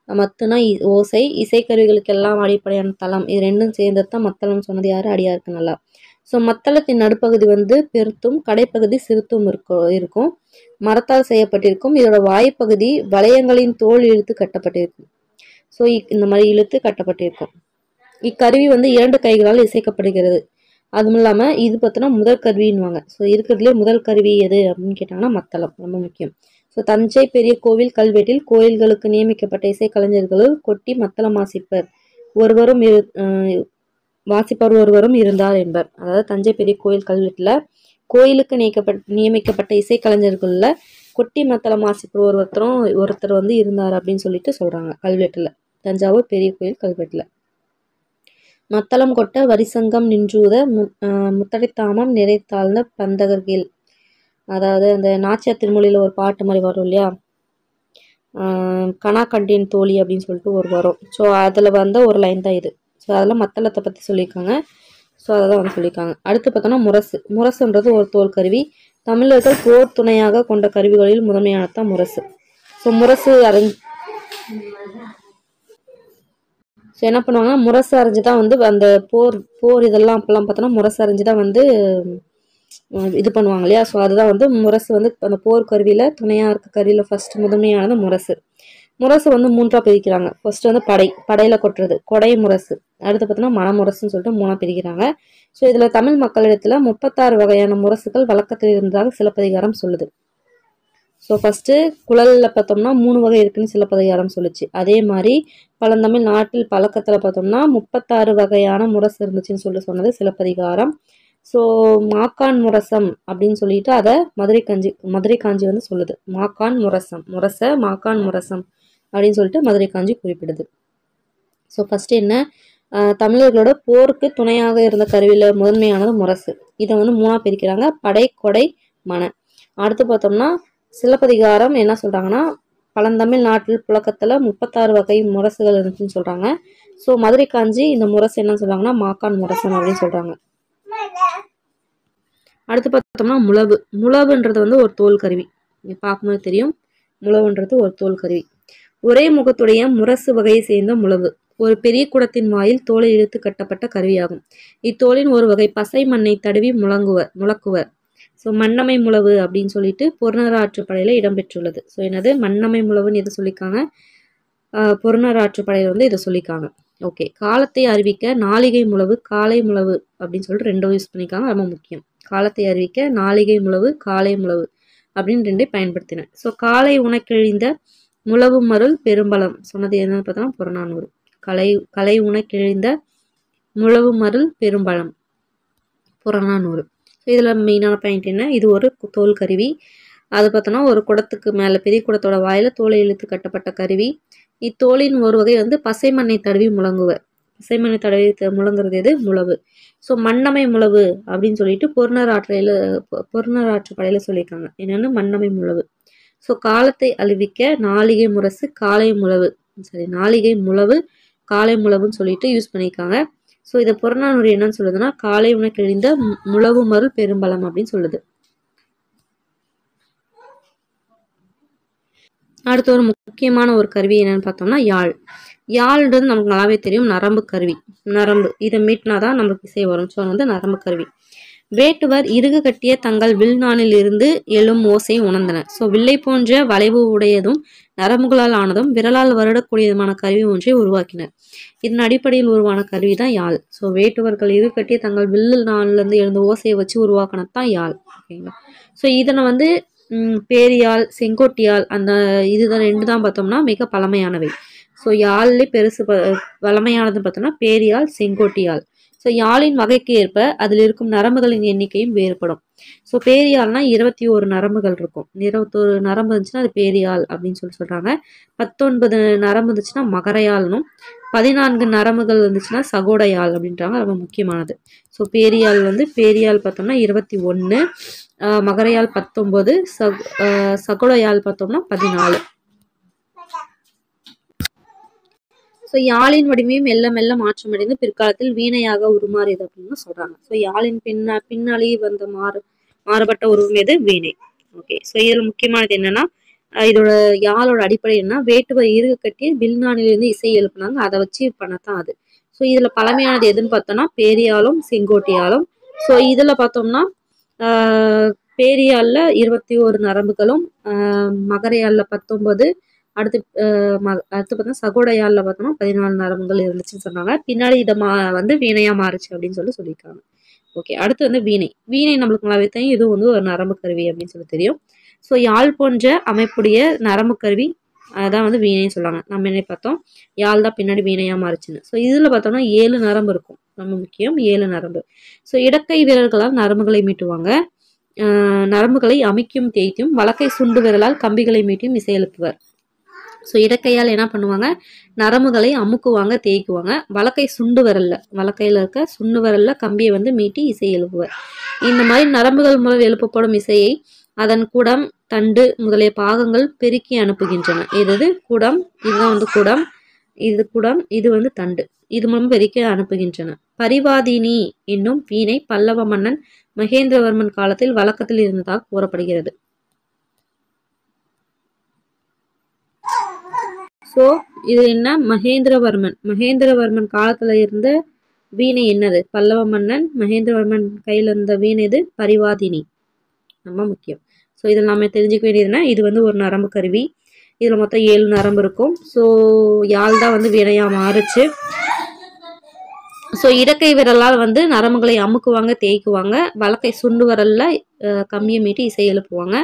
S1: மத்துனா ஓசை, இசைக்கருவிகளுக்கு எல்லாம் அடிப்படையான தளம், இது ரெண்டும் சேர்ந்தது தான் மத்தளம் சொன்னது யாரு, அடியாருக்கு நல்லா. ஸோ மத்தளத்தின் நடுப்பகுதி வந்து பெருத்தும் கடைப்பகுதி சிறுத்தும் இருக்கும். மரத்தால் செய்யப்பட்டிருக்கும். இதோட வாய்ப்பகுதி வளையங்களின் தோல் இழுத்து கட்டப்பட்டிருக்கும். ஸோ இந்த மாதிரி இழுத்து கட்டப்பட்டிருக்கும். இக்கருவி வந்து 2 கைகளால் இசைக்கப்படுகிறது. அதுவும் இல்லாமல் இது பார்த்தோன்னா முதல் கருவின்வாங்க. ஸோ இருக்கிறதுலே முதல் கருவி எது அப்படின்னு கேட்டாங்கன்னா மத்தளம், ரொம்ப முக்கியம். ஸோ தஞ்சை பெரிய கோவில் கல்வெட்டில் கோயில்களுக்கு நியமிக்கப்பட்ட இசைக்கலைஞர்களுள் கொட்டி மத்தளம் வாசிப்பவர் ஒருவரும் இருந்தார் என்பர். அதாவது தஞ்சை பெரிய கோயில் கல்வெட்டில் கோயிலுக்கு நியமிக்கப்பட்ட இசைக்கலைஞர்கள்ல கொட்டி மத்தளம் வாசிப்பவர் ஒருத்தர் வந்து இருந்தார் அப்படின்னு சொல்லிட்டு சொல்றாங்க கல்வெட்டில், தஞ்சாவூர் பெரிய கோயில் கல்வெட்டில். மத்தளம் கொட்ட வரிசங்கம் நின்றூத முத்தடைத்தாமம் நிறைத்தாழ்ந்த பந்தகர்கள். அதாவது அந்த நாச்சியார் திருமொழியில் ஒரு பாட்டு மாதிரி வரும் இல்லையா, கனா கண்டின் தோழி அப்படின்னு சொல்லிட்டு ஒரு வரும். ஸோ அதில் வந்த ஒரு லைன் தான் இது. ஸோ அதில் மத்தளத்தை பற்றி சொல்லியிருக்காங்க. ஸோ அதை தான் வந்து சொல்லியிருக்காங்க. அடுத்து பார்த்தோன்னா முரசு. முரசுன்றது ஒரு தோல் கருவி. தமிழர்கள் போர் துணையாக கொண்ட கருவிகளில் முதன்மையானது தான் முரசு. ஸோ முரசு ஸோ என்ன பண்ணுவாங்கன்னா முரசு அரைஞ்சு தான் வந்து அந்த போர் இதெல்லாம் அப்பெல்லாம் பார்த்தோன்னா முரசு அரைஞ்சு தான் வந்து இது பண்ணுவாங்க இல்லையா. ஸோ அதுதான் வந்து முரசு வந்து அந்த போர் கருவியில் துணையாக இருக்க கருவியில் ஃபர்ஸ்ட் முதன்மையானது முரசு. முரசு வந்து 3ஆக பிரிக்கிறாங்க. ஃபர்ஸ்ட் வந்து படையில் கொட்டுறது கொடை முரசு. அடுத்து பார்த்தோன்னா மணமுரசுன்னு சொல்லிட்டு 3ஆக பிரிக்கிறாங்க. ஸோ இதில் தமிழ் மக்களிடத்தில் 36 வகையான முரசுகள் வழக்கத்தில் இருந்ததாக சிலப்பதிகாரம் சொல்லுது. ஸோ ஃபஸ்ட்டு குழலில் பார்த்தோம்னா 3 வகை இருக்குன்னு சிலப்பதிகாரம் சொல்லிச்சு. அதே மாதிரி பழந்தமிழ் நாட்டில் பழக்கத்தில் பார்த்தோம்னா 36 வகையான முரசு இருந்துச்சுன்னு சொன்னது சிலப்பதிகாரம். ஸோ மாக்கான் முரசம் அப்படின்னு சொல்லிட்டு அதை மதுரை காஞ்சி வந்து சொல்லுது. மாக்கான் முரசம், மாக்கான் முரசம் அப்படின்னு சொல்லிட்டு மதுரை காஞ்சி குறிப்பிடுது. ஸோ ஃபஸ்ட்டு என்ன, தமிழர்களோட போருக்கு துணையாக இருந்த கருவியில் முதன்மையானது முரசு. இதை வந்து 3ஆக பிரிக்கிறாங்க, படை கொடை மண. அடுத்து பார்த்தோம்னா சிலப்பதிகாரம் என்ன சொல்கிறாங்கன்னா பழந்தமிழ் நாட்டில் புழக்கத்தில் 36 வகை முரசுகள் இருந்துச்சுன்னு சொல்கிறாங்க. ஸோ மதுரை காஞ்சி இந்த முரசு என்ன சொல்கிறாங்கன்னா மாக்கான் முரசம் அப்படின்னு சொல்கிறாங்க. அடுத்து பார்த்தோம்னா முழவு. முழவுன்றது வந்து ஒரு தோல் கருவி. நீங்கள் பார்க்கும்போது தெரியும், முழவுன்றது ஒரு தோல் கருவி. ஒரே முகத்துடைய முரசு வகையை சேர்ந்த முழவு ஒரு பெரிய குடத்தின் வாயில் தோலை இழுத்து கட்டப்பட்ட கருவியாகும். இத்தோலின் ஒரு வகை பசை மண்ணை தடவி முழக்குவர். ஸோ மன்னமை முழவு அப்படின்னு சொல்லிட்டு பொருணராற்றுப்படையில் இடம்பெற்றுள்ளது. ஸோ என்னது மன்னமை முழவுன்னு எது சொல்லியிருக்காங்க, பொருணராற்றுப்படையில் வந்து இதை சொல்லியிருக்காங்க. ஓகே, காலத்தை அறிவிக்க நாளிகை முழவு காலை முழவு அப்படின்னு சொல்லிட்டு 2 யூஸ் பண்ணியிருக்காங்க, ரொம்ப முக்கியம். காலத்தை அறிவிக்க நாளிகை முழவு காலை முழவு அப்படின்னு 2 பயன்படுத்தினேன். ஸோ காலை உனக்கெழிந்த முழவு மருள் பெரும்பலம் சொன்னது என்னன்னு பார்த்தோம்னா புறநானூறு. கலை உனக்கெழிந்த முழவு மருள் பெரும்பலம் புறநானூறு. ஸோ இதில் மெயினான பாயிண்ட் என்ன, இது ஒரு தோல் கருவி. அது பார்த்தோன்னா ஒரு குடத்துக்கு மேலே பெரிய குடத்தோட வாயில் தோலை இழுத்து கட்டப்பட்ட கருவி. இத்தோலின் ஒரு வகை வந்து பசைமண்ணை தடவி முழங்குவர். பசைமண்ணை தடவி முழங்குறது எது, முழவு. ஸோ மன்னமை முழவு அப்படின்னு சொல்லிட்டு பொருணராற்றுப்படையில் சொல்லியிருக்காங்க. என்னென்னு மன்னமை முழவு. ஸோ காலத்தை அழிவிக்க நாளிகை முரசு காலை முழவு, நாளிகை முழவு காலை முழவுன்னு சொல்லிட்டு யூஸ் பண்ணியிருக்காங்க. ஸோ இதை புறநானூறு என்னன்னு சொல்லுதுன்னா காலை உனக்கெழிந்த முழவு மருள் பெரும்பலம் அப்படின்னு சொல்லுது. அடுத்து ஒரு முக்கியமான ஒரு கருவி என்னன்னு பார்த்தோம்னா யாழ். யாழ்ன்றது நமக்கு நல்லாவே தெரியும், நரம்பு கருவி. நரம்பு இதை மீட்டினாதான் நமக்கு இசை வரும். ஸோ வந்து நரம்பு கருவி. வேட்டுவர் இறுகு கட்டிய தங்கள் வில்நாணில் இருந்து எழும் ஓசை உணர்ந்தனர். ஸோ வில்லை போன்ற வளைவு உடையதும் நரம்புகளால் ஆனதும் விரலால் வருடக்கூடியதுமான கருவி ஒன்றை உருவாக்கினர். இதன் அடிப்படையில் உருவான கருவி தான் யாழ். ஸோ வேட்டுவர்கள் இறுகு கட்டிய தங்கள் வில்லு நாளிலிருந்து எழுந்த ஓசையை வச்சு உருவாக்கினது தான் யாழ். ஓகேங்களா. ஸோ இதனை வந்து பேரியாழ், செங்கோட்டியாழ், அந்த இதுதான் 2 தான் பார்த்தோம்னா மிக பழமையானவை. ஸோ யாழ்லே பெருசு பழமையானது பார்த்தோம்னா பேரியாழ், செங்கோட்டியாழ். ஸோ யாழின் வகைக்கு ஏற்ப அதில் இருக்கும் நரம்புகளின் எண்ணிக்கையும் வேறுபடும். ஸோ பேரியாழ்னா 21 நரம்புகள் இருக்கும். 21 நரம்பு இருந்துச்சுன்னா அது பேரியாழ் அப்படின்னு சொல்றாங்க. 19 நரம்பு இருந்துச்சுன்னா மகரயாழ்னும், 14 நரம்புகள் இருந்துச்சுன்னா சகோடயாழ் அப்படின்றாங்க. ரொம்ப முக்கியமானது. ஸோ பேரியாழ் பார்த்தோம்னா 21, மகரயாழ் 19, சகோடயாழ் பார்த்தோம்னா 14. ஸோ யாழின் வடிவமே மெல்ல மெல்ல மாற்றமடைந்து பிற்காலத்தில் வீணையாக உருமாறியது அப்படின்னு சொல்றாங்க. ஸோ யாழின் பின்னாடி வந்த மாறுபட்ட உருவம் எது? வீணை. ஓகே. ஸோ இதுல முக்கியமானது என்னன்னா, இதோட யாழோட அடிப்படை என்ன, வேட்டுவர் இறுகு கட்டி வில்நாணிலிருந்து இசை எழுப்புனாங்க, அதை வச்சு பண்ணத்தான் அது. ஸோ இதுல பழமையானது எதுன்னு பார்த்தோம்னா பேரியாழும் செங்கோட்டியாழும். ஸோ இதுல பார்த்தோம்னா பேரியாழ்ல 21 நரம்புகளும், மகரயாழ்ல 19, அடுத்து பார்த்தா சகோடயாழ்ல பார்த்தோம்னா 14 நரம்புகள் இருந்துச்சுன்னு சொன்னாங்க. பின்னாடி இதை வந்து வீணையா மாறுச்சு அப்படின்னு சொல்லியிருக்காங்க. ஓகே. அடுத்து வந்து வீணை. வீணை நம்மளுக்கு நல்லாவே தெரியும், இது வந்து ஒரு நரம்பு கருவி அப்படின்னு சொல்லி தெரியும். ஸோ யாழ் போன்ற அமைப்புடைய நரம்பு கருவி அதான் வந்து வீணைன்னு சொல்லுவாங்க. நம்ம என்ன பார்த்தோம், யாழ் தான் பின்னாடி வீணையா மாறுச்சுன்னு. ஸோ இதுல பார்த்தோம்னா 7 நரம்பு இருக்கும். ரொம்ப முக்கியம், 7 நரம்பு. ஸோ இடக்கை வீரர்களால் நரம்புகளை மீட்டுவாங்க. நரம்புகளை அமைக்கும் தேய்க்கும், வலக்கை சுண்டு விரலால் கம்பிகளை மீட்டியும் இசை எழுப்புவர். ஸோ இடக்கையால் என்ன பண்ணுவாங்க, நரம்புகளை அமுக்குவாங்க, தேய்க்குவாங்க. வலக்கை சுண்டு விரல்ல, வலக்கையில இருக்க சுண்டு விரல்ல கம்பியை வந்து மீட்டி இசை எழுப்புவர். இந்த மாதிரி நரம்புகள் மூலம் எழுப்பப்படும் இசையை அதன் குடம், தண்டு முதலிய பாகங்கள் பெருக்கி அனுப்புகின்றன. இது குடம், இதுதான் வந்து குடம், இது குடம், இது வந்து தண்டு. இது மூலம் பெருக்கி அனுப்புகின்றன. பரிவாதினி என்னும் வீணை பல்லவ மன்னன் மகேந்திரவர்மன் காலத்தில் வழக்கத்தில் இருந்ததாக கூறப்படுகிறது. ஸோ இது என்ன, மகேந்திரவர்மன் காலத்துல இருந்த வீணை என்னது, பல்லவ மன்னன் மகேந்திரவர்மன் கையில இருந்த வீணை இது பரிவாதினி. ரொம்ப முக்கியம். ஸோ இதில் நாம தெரிஞ்சுக்க வேண்டியதுன்னா, இது வந்து ஒரு நரம்பு கருவி. இதுல மொத்தம் 7 நரம்பு இருக்கும். ஸோ யாழ் தான் வந்து வீணையா மாறுச்சு. ஸோ இடக்கை விரலால் வந்து நரம்புகளை அமுக்குவாங்க, தேய்க்குவாங்க. வலக்கை சுண்டு விரல்ல கம்பியை மீட்டி இசை எழுப்புவாங்க.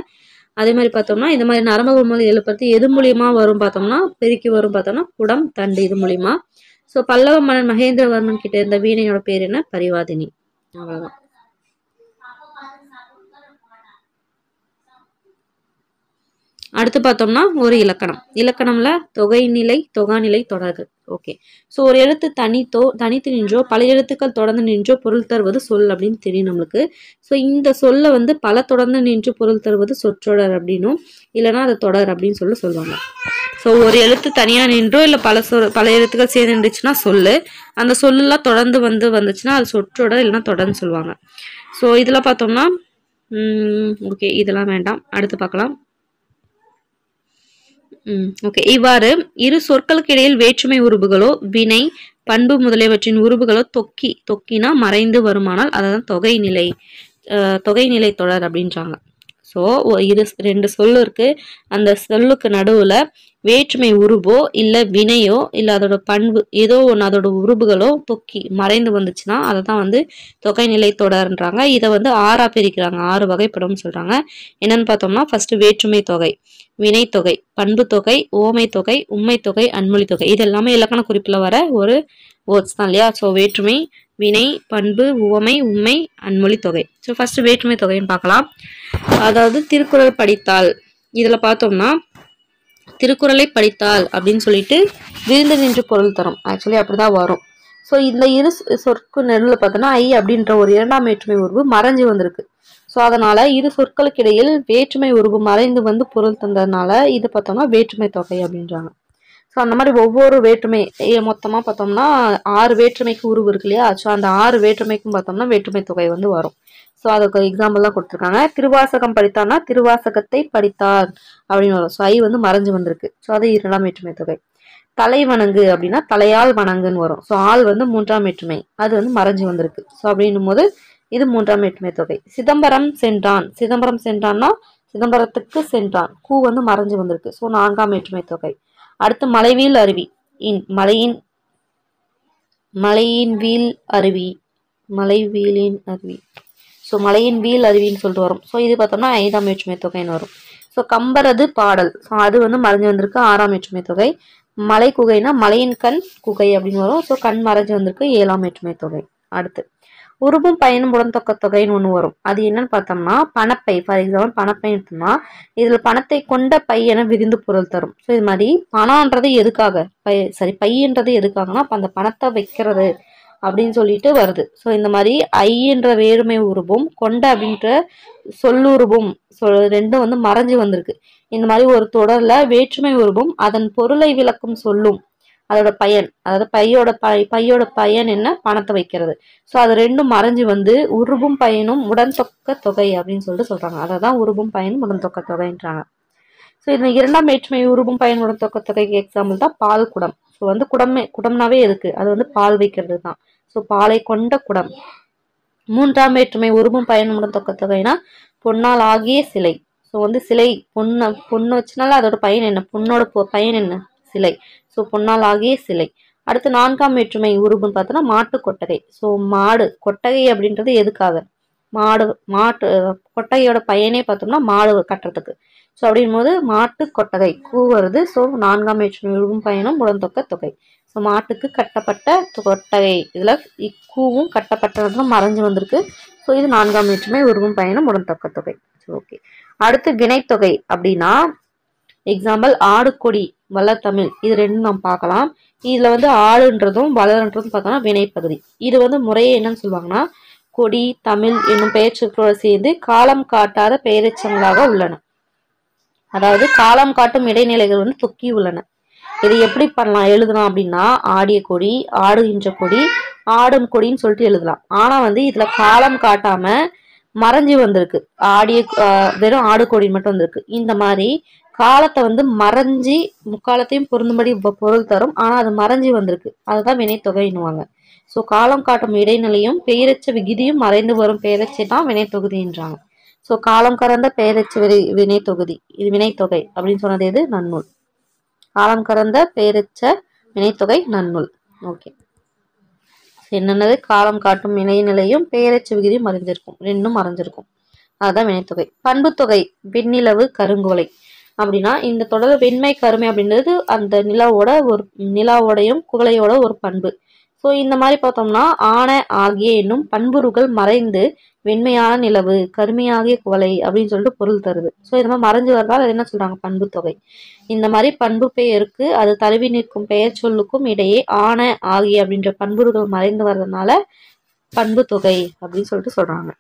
S1: அதே மாதிரி பார்த்தோம்னா இந்த மாதிரி நரம்புகள் மூலம் எழுப்புறது எது மூலியமா வரும் பார்த்தோம்னா, பெருக்கி வரும் பார்த்தோம்னா குடம், தண்டு, இது மூலியமா. ஸோ பல்லவ மன்னன் மகேந்திரவர்மன் கிட்ட இருந்த வீணையோட பேர் என்ன, பரிவாதினி. அவ்வளவுதான். அடுத்து பார்த்தோம்னா ஒரு இலக்கணம். இலக்கணம்ல தொகைநிலை, தொகாநிலை, தொடர்கள். ஓகே. ஸோ ஒரு எழுத்து தனித்து நின்றோ பல எழுத்துக்கள் தொடர்ந்து நின்றோ பொருள் தருவது சொல் அப்படின்னு தெரியும் நம்மளுக்கு. ஸோ இந்த சொல்ல வந்து பல தொடர்ந்து நின்று பொருள் தருவது சொற்றொடர் அப்படின்னும், இல்லைன்னா அது தொடர் அப்படின்னு சொல்லுவாங்க. ஸோ ஒரு எழுத்து தனியா நின்றோ இல்லை பல எழுத்துக்கள் சேர்ந்து நின்றுச்சுன்னா சொல்லு, அந்த சொல்லெல்லாம் தொடர்ந்து வந்துச்சுன்னா அது சொற்றொடர் இல்லைன்னா தொடர்ன்னு சொல்லுவாங்க. ஸோ இதெல்லாம் பார்த்தோம்னா ஓகே, இதெல்லாம் வேண்டாம், அடுத்து பார்க்கலாம். ஓகே. இவ்வாறு இரு சொற்களுக்கு இடையில் வேற்றுமை உருபுகளோ வினை, பண்பு முதலியவற்றின் உருபுகளோ தொக்கினா மறைந்து வருமானால் அதான் தொகைநிலை தொடர் அப்படின்றாங்க. ஸோ 2 சொல்லு இருக்கு, அந்த சொல்லுக்கு நடுவுல வேற்றுமை உருபோ இல்லை வினையோ இல்லை அதோட பண்பு ஏதோ ஒன்று அதோட உருபுகளோ மறைந்து வந்துச்சுன்னா அதை தான் வந்து தொகைநிலை தொடர்ன்றாங்க. இதை வந்து 6ஆ பிரிக்கிறாங்க, 6 வகைப்படும் சொல்றாங்க. என்னன்னு பார்த்தோம்னா, ஃபர்ஸ்ட் வேற்றுமை தொகை, வினை தொகை, பண்பு தொகை, ஓமை தொகை, உண்மை தொகை, அன்மொழி தொகை. இது எல்லாமே இலக்கண குறிப்பில் வர ஒரு வேர்ட்ஸ் தான் இல்லையா. ஸோ வேற்றுமை, வினை, பண்பு, உவமை, உண்மை, அன்மொழி தொகை. ஸோ ஃபர்ஸ்ட் வேற்றுமை தொகைன்னு பார்க்கலாம். அதாவது திருக்குறள் படித்தால், இதுல பார்த்தோம்னா திருக்குறளை படித்தால் அப்படின்னு சொல்லிட்டு விருந்து நின்று பொருள் தரும். ஆக்சுவலி அப்படிதான் வரும். ஸோ இந்த இரு சொற்கு நடுவில் பார்த்தோம்னா ஐ அப்படின்ற ஒரு 2ஆம் வேற்றுமை உருவு மறைஞ்சு வந்திருக்கு. ஸோ அதனால இரு சொற்களுக்கு இடையில் வேற்றுமை உருவு மறைந்து வந்து பொருள் தந்ததுனால இது பார்த்தோம்னா வேற்றுமை தொகை அப்படின்றாங்க. ஸோ அந்த மாதிரி ஒவ்வொரு வேற்றுமை மொத்தமாக பார்த்தோம்னா 6 வேற்றுமைக்கு உருவு இருக்கு இல்லையா. ஸோ அந்த 6 வேற்றுமைக்கும் பார்த்தோம்னா வேற்றுமை தொகை வந்து வரும். ஸோ அதுக்கு எக்ஸாம்பிள் தான் கொடுத்துருக்காங்க. திருவாசகம் படித்தான்னா திருவாசகத்தை படித்தார் அப்படின்னு வரும். ஸோ ஐ வந்து மறைஞ்சு வந்திருக்கு. ஸோ அது 2ஆம் வேற்றுமை தொகை. தலை வணங்கு அப்படின்னா தலையால் வணங்குன்னு வரும். ஸோ ஆள் வந்து 3ஆம் வேற்றுமை, அது வந்து மறைஞ்சு வந்திருக்கு. ஸோ அப்படின்னும் போது இது மூன்றாம் வேற்றுமை தொகை. சிதம்பரம் சென்றான். சிதம்பரம் சென்றான்னா சிதம்பரத்துக்கு சென்றான். கூ வந்து மறைஞ்சு வந்திருக்கு. ஸோ நான்காம் வேற்றுமை தொகை. அடுத்து மலைவீல் அருவி. மலையின் வீல் அருவி. மலைவீலின் அருவி. ஸோ மலையின் வீல் அருவின்னு சொல்லிட்டு வரும். ஸோ இது பார்த்தோம்னா ஐந்தாம் வேற்றுமை தொகைன்னு வரும். ஸோ கம்பரது பாடல். ஸோ அது வந்து மறைஞ்சு வந்திருக்கு. ஆறாம் வேற்றுமை தொகை. மலை குகைனா மலையின் கண் குகை அப்படின்னு வரும். ஸோ கண் மறைஞ்சு வந்திருக்கு. ஏழாம் வேற்றுமை தொகை. அடுத்து உருபும் பயனும் உடன்தொக்க தொகைன்னு ஒன்று வரும். அது என்னன்னு பார்த்தோம்னா பணப்பை. ஃபார் எக்ஸாம்பிள் பணப்பை எடுத்தோம்னா இதுல பணத்தை கொண்ட பை என விரிந்து பொருள் தரும். ஸோ இது மாதிரி பணம்ன்றது எதுக்காக பையன்றது எதுக்காகனா அந்த பணத்தை வைக்கிறது அப்படின்னு சொல்லிட்டு வருது. ஸோ இந்த மாதிரி ஐ என்ற வேறுமை உருபும் கொண்ட அப்படின்ற சொல்லுருபும் ரெண்டும் வந்து மறைஞ்சு வந்திருக்கு. இந்த மாதிரி ஒரு தொடர்ல வேற்றுமை உருபும் அதன் பொருளை விளக்கும் சொல்லும் அதோட பயன், அதாவது பையோட பயன் என்ன, பணத்தை வைக்கிறது. ஸோ அது ரெண்டும் மறைஞ்சு வந்து உருபும் பயனும் உடன்தொக்க தொகை அப்படின்னு சொல்லிட்டு சொல்றாங்க. அதை தான் உருபும் பயனும் உடன்தொக்க தொகைன்றாங்க. ஸோ இந்த இரண்டாம் வேற்றுமை உருபும் பயன் உடன்தொக்க தொகைக்கு எக்ஸாம்பிள் தான் பால் குடம். ஸோ வந்து குடம்னாவே எதுக்கு, அது வந்து பால் வைக்கிறது தான். ஸோ பாலை கொண்ட குடம். மூன்றாம் வேற்றுமை உருபும் பயனும் உடன்தொக்க தொகைனா பொன்னால் ஆகிய சிலை. ஸோ வந்து சிலை பொண்ணு வச்சனால அதோட பயன் என்ன, பொண்ணோட பயன் என்ன, சிலை. ஸோ பொன்னால் ஆகிய சிலை. அடுத்து நான்காம் வேற்றுமை உருபுன்னு பார்த்தோன்னா மாட்டு கொட்டகை. ஸோ மாடு கொட்டகை அப்படின்றது எதுக்காக, மாட்டு கொட்டகையோட பயனே பார்த்தோம்னா மாடு கட்டுறதுக்கு. ஸோ அப்படின் போது மாட்டு கொட்டகை கூ வருது. ஸோ நான்காம் வேற்றுமை உருபும் பயனும் உடன்தொக்க தொகை. ஸோ மாட்டுக்கு கட்டப்பட்ட கொட்டகை. இதுல கூவும் கட்டப்பட்டதும் மறைஞ்சு வந்திருக்கு. ஸோ இது நான்காம் வேற்றுமை உருபும் பயனும் உடன்தொக்க தொகை. ஓகே. அடுத்து வினைத்தொகை அப்படின்னா எக்ஸாம்பிள் ஆடு கொடி வளர் தமிழ். இது ரெண்டும் நாம் பார்க்கலாம். இதுல வந்து ஆடுன்றதும் வளர்ன்றதும் பார்த்தோம்னா வினைப்பகுதி. இது வந்து முறையே என்னன்னு சொல்லுவாங்கன்னா கொடி தமிழ் என்னும் பெயர் சொற்களோடு சேர்ந்து காலம் காட்டாத பெயரெச்சங்களாக உள்ளன. அதாவது காலம் காட்டும் இடைநிலைகள் வந்து தொக்கி உள்ளன. இதை எப்படி பண்ணலாம் எழுதலாம் அப்படின்னா ஆடிய கொடி, ஆடுகின்ற கொடி, ஆடும் கொடின்னு சொல்லிட்டு எழுதலாம். ஆனா வந்து இதுல காலம் காட்டாம மறைஞ்சு வந்திருக்கு. வெறும் ஆடு கொடி மட்டும் வந்திருக்கு. இந்த மாதிரி காலத்தை வந்து மறைஞ்சி முக்காலத்தையும் பொருந்தும்படி பொருள் தரும். ஆனா அது மறைஞ்சி வந்திருக்கு. அதுதான் வினைத்தொகைன்னுவாங்க. ஸோ காலம் காட்டும் இடைநிலையும் பெயரச்ச விகுதியும் மறைந்து வரும் பெயரச்சை தான் வினைத்தொகுதின்றாங்க. ஸோ காலம் கடந்த பெயரச்ச வினைத்தொகுதி, இது வினைத்தொகை அப்படின்னு சொன்னது எது, நன்னூல். காலம் கடந்த பெயரச்ச வினைத்தொகை நன்னூல். ஓகே. என்னென்னது, காலம் காட்டும் இடைநிலையும் பெயரச்ச விகுதியும் மறைஞ்சிருக்கும், ரெண்டும் மறைஞ்சிருக்கும். அதுதான் வினைத்தொகை. பண்புத்தொகை வெண்ணிலவு கருங்குவளை அப்படின்னா இந்த தொடர் வெண்மை கருமை அப்படின்றது அந்த நிலாவோடையும் குவளையோட ஒரு பண்பு. ஸோ இந்த மாதிரி பார்த்தோம்னா ஆன ஆகிய என்னும் பண்புருகள் மறைந்து வெண்மையான நிலவு கருமையாகிய குவளை அப்படின்னு சொல்லிட்டு பொருள் தருது. ஸோ இந்த மாதிரி மறைஞ்சு வரதால் அது என்ன சொல்றாங்க, பண்பு தொகை. இந்த மாதிரி பண்பு பெயருக்கு அது தழுவி நிற்கும் பெயர் சொல்லுக்கும் இடையே ஆன ஆகிய அப்படின்ற பண்புருகள் மறைந்து வர்றதுனால பண்பு தொகை அப்படின்னு சொல்லிட்டு சொல்றாங்க.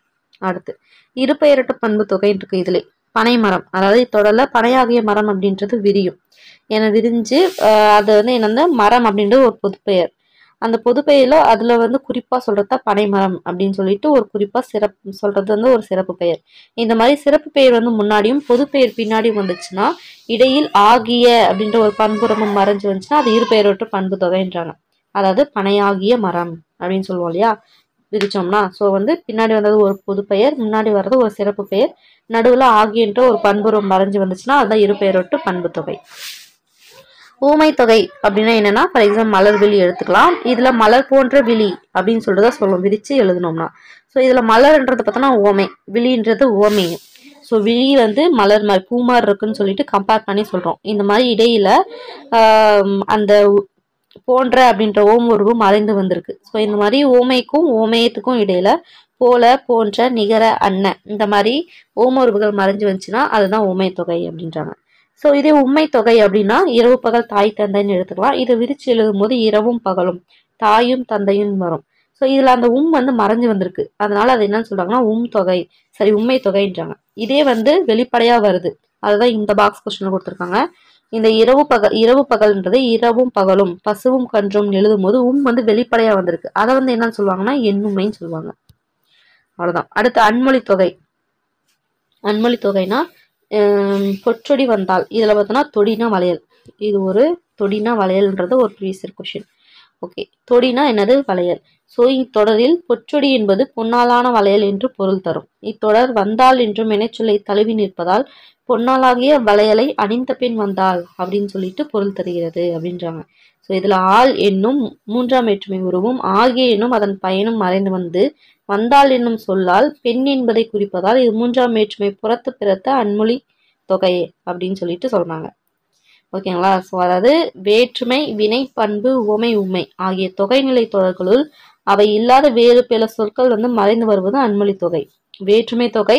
S1: அடுத்து இரு பெயரட்ட பண்பு தொகைன்னு இருக்கு. இதுல பனை மரம், அதாவது தொடர்ல பனையாகிய மரம் அப்படின்றது விரியும். ஏன்னா விரிஞ்சு அது வந்து என்னன்னா மரம் அப்படின்றது ஒரு பொது பெயர். அந்த பொது பெயர்ல அதுல வந்து குறிப்பா சொல்றதா பனை மரம் அப்படின்னு சொல்லிட்டு ஒரு குறிப்பா சிறப்பு சொல்றது வந்து ஒரு சிறப்பு பெயர். இந்த மாதிரி சிறப்பு பெயர் வந்து முன்னாடியும் பொது பெயர் பின்னாடியும் வந்துச்சுன்னா இடையில் ஆகிய அப்படின்ற ஒரு பண்புறமும் மறைஞ்சு வந்துச்சுன்னா அது இரு பெயரொற்று பண்பு தொகைன்றாங்க. அதாவது பனையாகிய மரம் அப்படின்னு சொல்லுவோம் இல்லையா, விரிச்சோம்னா. ஸோ வந்து பின்னாடி வந்தது ஒரு பொது பெயர், முன்னாடி வர்றது ஒரு சிறப்பு பெயர், நடுவுல ஆகியன்ற ஒரு பண்புறம் மறைஞ்சு வந்துச்சுன்னா அதுதான் இரு பெயரொட்டு பண்பு தொகை. ஊமை தொகை அப்படின்னா என்னன்னா ஃபார் எக்ஸாம்பிள் மலர் விழி எடுத்துக்கலாம். இதுல மலர் போன்ற விழி அப்படின்னு சொல்லிட்டு தான் சொல்லுவோம் விரிச்சு எழுதணும்னா. ஸோ இதுல மலர்ன்றது பார்த்தோம்னா ஓமை, விழின்றது ஓமையும். ஸோ விழி வந்து மலர் மாதிரி பூமார் இருக்குன்னு சொல்லிட்டு கம்பேர் பண்ணி சொல்றோம். இந்த மாதிரி இடையில அந்த போன்ற அப்படின்ற ஓம் உருவு மறைந்து வந்திருக்கு. ஸோ இந்த மாதிரி ஓமைக்கும் ஓமயத்துக்கும் இடையில போல போன்ற நிகர அன்ன இந்த மாதிரி ஓம உருவுகள் மறைஞ்சு வந்துச்சுன்னா அதுதான் ஓமை தொகை அப்படின்றாங்க. ஸோ இதே உண்மை தொகை அப்படின்னா இரவு பகல் தாய் தந்தைன்னு எடுத்துக்கலாம். இதை விரிச்சு எழுதும் போது இரவும் பகலும் தாயும் தந்தையும் வரும். ஸோ இதுல அந்த வந்து மறைஞ்சு வந்திருக்கு. அதனால அது என்னன்னு சொல்றாங்கன்னா தொகை, சரி உண்மை தொகைன்றாங்க. இதே வந்து வெளிப்படையா வருது, அதுதான் இந்த பாக்ஸ் கொஸ்டின்ல கொடுத்துருக்காங்க. இந்த இரவு பகல்ன்றது இரவும் பகலும் பசுவும் கன்றும் எழுதும் போது வந்து வெளிப்படையா வந்திருக்கு. அதை வந்து என்னன்னு சொல்லுவாங்கன்னா எண்ணுமைன்னு சொல்லுவாங்க. அவ்வளவுதான். அடுத்து அன்மொழி தொகை. அன்மொழி தொகைனா பொற்றொடி வந்தால் இதுல பார்த்தோம்னா தொடினா வளையல். இது ஒரு தொடினா வளையல்ன்றது ஒரு ப்ரீவியஸ் கொஸ்டின். ஓகே, தொடினா என்னது? வளையல். ஸோ இத்தொடரில் பொற்றொடி என்பது பொன்னாலான வளையல் என்று பொருள் தரும். இத்தொடர் வந்தாள் என்றும் வினைச்சொல்லை தழுவி நிற்பதால் பொன்னாலாகிய வளையலை அணிந்த பின் வந்தாள் அப்படின்னு சொல்லிட்டு பொருள் தருகிறது அப்படின்றாங்க. ஸோ இதுல ஆள் என்னும் மூன்றாம் வேற்றுமை உருவும் ஆகிய என்னும் அதன் பயனும் மறைந்து வந்து வந்தாள் என்னும் சொல்லால் பெண் என்பதை குறிப்பதால் இது மூன்றாம் வேற்றுமை புறத்து பிறத்த அன்மொழி தொகையே அப்படின்னு சொல்லிட்டு சொல்றாங்க. ஓகேங்களா? ஸோ அதாவது வேற்றுமை, வினை, பண்பு, உவமை, உண்மை ஆகிய தொகைநிலை தொடர்களுள் அவை இல்லாத வேறு பல சொற்கள் வந்து மறைந்து வருவது அன்மொழி தொகை. வேற்றுமை தொகை,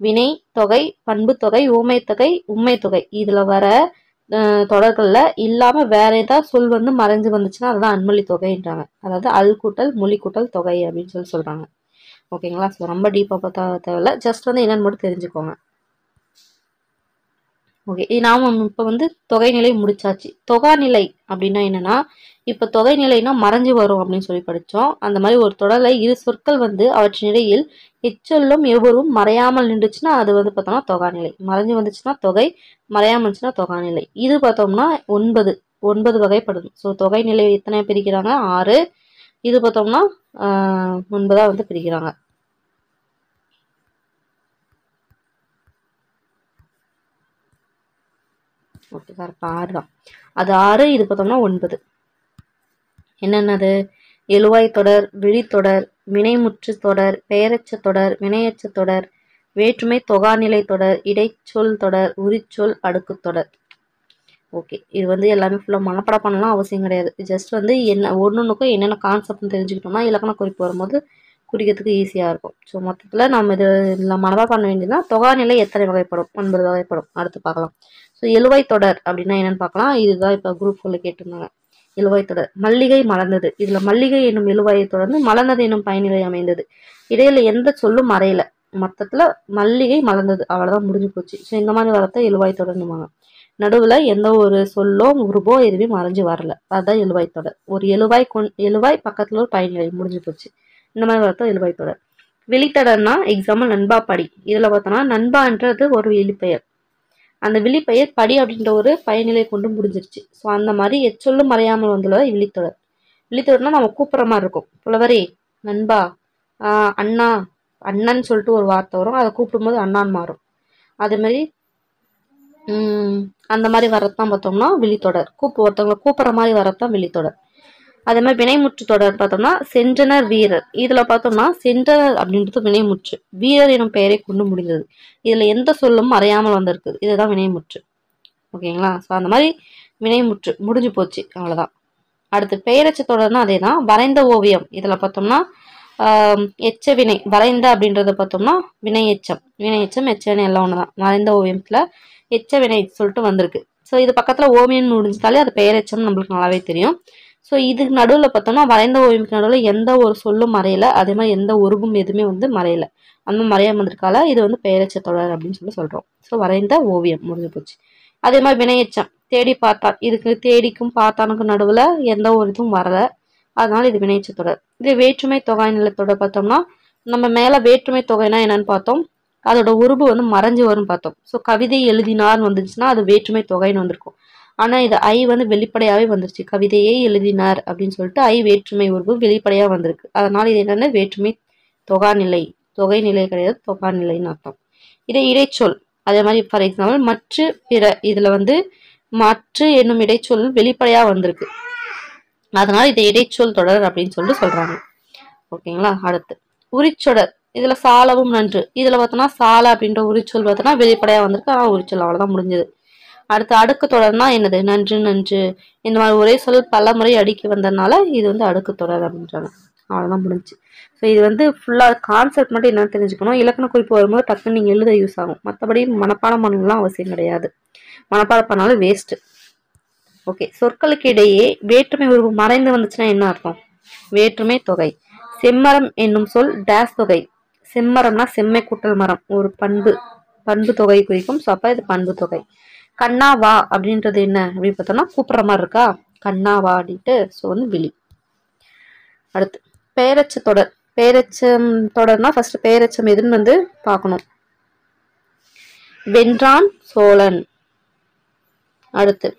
S1: வினை தொகை, பண்பு தொகை, உவமை தொகை, உண்மை தொகை இதுல வர தொடர்கள்ல இல்லாம வேற ஏதாவது சொல் வந்து மறைஞ்சு வந்துச்சுன்னா அதுதான் அன்மொழி தொகைன்றாங்க. அதாவது அல் கூட்டல் மொழி கூட்டல் தொகை அப்படின்னு சொல்றாங்க. ஓகேங்களா? ஸோ ரொம்ப டீப்பா பார்த்தா தேவையில்ல, ஜஸ்ட் வந்து என்னன்னு மட்டும் தெரிஞ்சுக்கோங்க. ஓகே, நாம இப்போ வந்து தொகைநிலை முடிச்சாச்சு. தொகாநிலை அப்படின்னா என்னன்னா, இப்போ தொகைநிலைனா மறைஞ்சு வரும் அப்படின்னு சொல்லி படித்தோம். அந்த மாதிரி ஒரு தொடரில் இரு சொற்கள் வந்து அவற்றின் இடையில் எச்சொல்லும் எவ்வொருவும் மறையாமல் நின்றுச்சுன்னா அது வந்து பார்த்தோம்னா தொகாநிலை. மறைஞ்சு வந்துச்சுன்னா தொகை, மறையாமல் இருந்துச்சுன்னா தொகாநிலை. இது பார்த்தோம்னா 9 வகைப்படும். ஸோ தொகைநிலை எத்தனை பிரிக்கிறாங்க? 6. இது பார்த்தோம்னா 9 வந்து பிரிக்கிறாங்க. ஓகே, கரெக்டாக 6 தான். அது 6, இது பார்த்தோம்னா 9. என்னென்னது? எழுவாய் தொடர், விழித்தொடர், வினைமுற்று தொடர், பெயரச்ச தொடர், வினையச்ச தொடர், வேற்றுமை தொகாநிலை தொடர், இடைச்சொல் தொடர், உரிச்சொல், அடுக்கு தொடர். ஓகே, இது வந்து எல்லாமே ஃபுல்லாக மனப்பாடம் பண்ணலாம் அவசியம் கிடையாது. ஜஸ்ட் வந்து என்ன ஒன்றுக்கும் என்னென்ன கான்செப்ட்னு தெரிஞ்சுக்கிட்டோம்னா இலக்கண குறிப்பு வரும்போது குறிக்கிறதுக்கு ஈஸியாக இருக்கும். ஸோ மொத்தத்தில் நம்ம இதில் மனப்பாடம் பண்ண வேண்டியதுன்னா தொகாநிலை எத்தனை வகைப்படும்? 9 வகைப்படும். அடுத்து பார்க்கலாம். ஸோ எழுவாய் தொடர் அப்படின்னா என்னன்னு பார்க்கலாம். இதுதான் இப்போ குரூப் 4 கேட்டிருந்தாங்க. எழுவாய் தொடர். மல்லிகை மலர்ந்தது. இதுல மல்லிகை என்னும் எழுவாயை தொடர்ந்து மலர்ந்தது என்னும் பயனிலை அமைந்தது. இடையில எந்த சொல்லும் மறையல. மொத்தத்துல மல்லிகை மலர்ந்தது, அவ்வளவுதான், முடிஞ்சு போச்சு. ஸோ இந்த மாதிரி வரத்த எழுவாய் தொடர்ந்துவாங்க. நடுவுல எந்த ஒரு சொல்லோ உருவோ எதுவுமே மறைஞ்சு வரல, அதுதான் எழுவாய் தொடர். ஒரு எழுவாய் பக்கத்துல ஒரு பயனிலை, முடிஞ்சு போச்சு. இந்த மாதிரி வரத்த எழுவாய் தொடர். விழித்தொடர்னா எக்ஸாம்பிள் நண்பா படி. இதுல பார்த்தோம்னா நண்பான்றது ஒரு வெளிப்பெயர். அந்த விழிப்பெயர் படி அப்படின்ற ஒரு பயனிலை கொண்டு முடிஞ்சிருச்சு. ஸோ அந்த மாதிரி எச்சொல்லும் மறையாமல் வந்துள்ளது விழித்தொடர். விழித்தொடர்னா நம்ம கூப்பிட்ற மாதிரி இருக்கும். புலவரே, நண்பா, அண்ணா, அண்ணன் சொல்லிட்டு ஒரு வார்த்தை வரும். அதை கூப்பிடும்போது அண்ணான்னு மாறும். அதே மாதிரி அந்த மாதிரி வரத்தான் பார்த்தோம்னா விழித்தொடர். ஒருத்தவங்களை கூப்பிட்ற மாதிரி வரத்தான் விழித்தொடர். அதே மாதிரி வினைமுற்று தொடர் பார்த்தோம்னா சென்றனர் வீரர். இதுல பார்த்தோம்னா சென்றனர் அப்படின்றது வினைமுற்று, வீரர் எனும் பெயரை கொண்டு முடிந்தது. இதுல எந்த சொல்லும் மறையாமல் வந்திருக்கு, இதுதான் வினைமுற்று. ஓகேங்களா? ஸோ அந்த மாதிரி வினைமுற்று முடிஞ்சு போச்சு, அவ்வளவுதான். அடுத்து பெயரச்ச தொடர்னா அதே தான். வரைந்த ஓவியம். இதுல பார்த்தோம்னா எச்ச வினை. வரைந்த அப்படின்றத பார்த்தோம்னா வினை எச்சம் எச்ச வினை எல்லாம் ஒண்ணுதான். வரைந்த ஓவியத்துல எச்ச வினை சொல்லிட்டு வந்திருக்கு. ஸோ இது பக்கத்துல ஓவியம் முடிஞ்சாலே அது பெயரெச்சம் நம்மளுக்கு நல்லாவே தெரியும். ஸோ இதுக்கு நடுவில் பார்த்தோம்னா வரைந்த ஓவியத்துக்கு நடுவில் எந்த ஒரு சொல்லும் மறையல, அதே மாதிரி எந்த உருவும் எதுவுமே வந்து மறையல. அந்த மறையாம இருக்கால இது வந்து பெயரச்ச தொடர் அப்படின்னு சொல்லி சொல்றோம். ஸோ வரைந்த ஓவியம் முடிஞ்சு போச்சு. அதே மாதிரி வினையச்சம் தேடி பார்த்தான். இதுக்கு தேடிக்கும் பார்த்தானுக்கும் நடுவில் எந்த ஒரு இதுவும் வரல, அதனால இது வினையச்ச தொடர். இது வேற்றுமை தொகை நிலத்தொடர் பார்த்தோம்னா நம்ம மேல வேற்றுமை தொகைனா என்னன்னு பார்த்தோம். அதோட உருவு வந்து மறைஞ்சு வரும்னு பார்த்தோம். ஸோ கவிதை எழுதினார்னு வந்துச்சுன்னா அது வேற்றுமை தொகைன்னு வந்திருக்கும். ஆனா இது ஐ வந்து வெளிப்படையாவே வந்துருச்சு. கவிதையை எழுதினார் அப்படின்னு சொல்லிட்டு ஐ வேற்றுமை உருவு வெளிப்படையா வந்திருக்கு. அதனால இது என்னன்னா வேற்றுமை தொகாநிலை. தொகைநிலை கிடையாது, தொகாநிலைன்னு அர்த்தம். இதே இடைச்சொல். அதே மாதிரி ஃபார் எக்ஸாம்பிள் மற்ற பிற. இதுல வந்து மற்ற என்னும் இடைச்சொல் வெளிப்படையா வந்திருக்கு. அதனால இதை இடைச்சொல் தொடர் அப்படின்னு சொல்லிட்டு சொல்றாங்க. ஓகேங்களா? அடுத்து உரிச்சொடர். இதுல சாலவும் நன்று. இதுல பார்த்தோம்னா சால அப்படின்ற உரிச்சொல் பார்த்தோம்னா வெளிப்படையா வந்திருக்கு. ஆனா உரிச்சொல், அவ்வளவுதான், முடிஞ்சது. அடுத்து அடுக்கு தொடர்னா என்னது? நன்று நன்று. இந்த மாதிரி ஒரே சொல் பல முறை அடுக்கி வந்ததுனால இது வந்து அடுக்கு தொடர் அப்படின்றாங்க. அவ்வளவுதான், முடிஞ்சு. ஸோ இது வந்து ஃபுல்லா கான்செப்ட் மட்டும் என்னன்னு தெரிஞ்சுக்கணும். இலக்கண குறிப்பு வரும்போது டக்குன்னு நீங்க எழுத யூஸ் ஆகும். மற்றபடி மனப்பாடம் பண்ணலாம் அவசியம் கிடையாது. மனப்பாடம் பண்ணாலும் வேஸ்ட். ஓகே, சொற்களுக்கு இடையே வேற்றுமை உருவு மறைந்து வந்துச்சுன்னா என்ன அர்த்தம்? வேற்றுமை தொகை. செம்மரம் என்னும் சொல் டேஸ் தொகை. செம்மரம்னா செம்மை கூட்டல் மரம், ஒரு பண்பு தொகை குறிக்கும். ஸோ அப்ப இது பண்பு தொகை. கண்ணா வா அப்படின்றது என்ன அப்படின்னு பார்த்தோம்னா கூப்பிட்ற மாதிரி இருக்கா, கண்ணா வா அப்படின்ட்டு. ஸோ வந்து விழி. அடுத்து பெயரச்ச தொடர். பெயரச்சம் தொடர்னா ஃபர்ஸ்ட் பெயரச்சம் எதுன்னு வந்து பார்க்கணும். வென்றான் சோழன். அடுத்து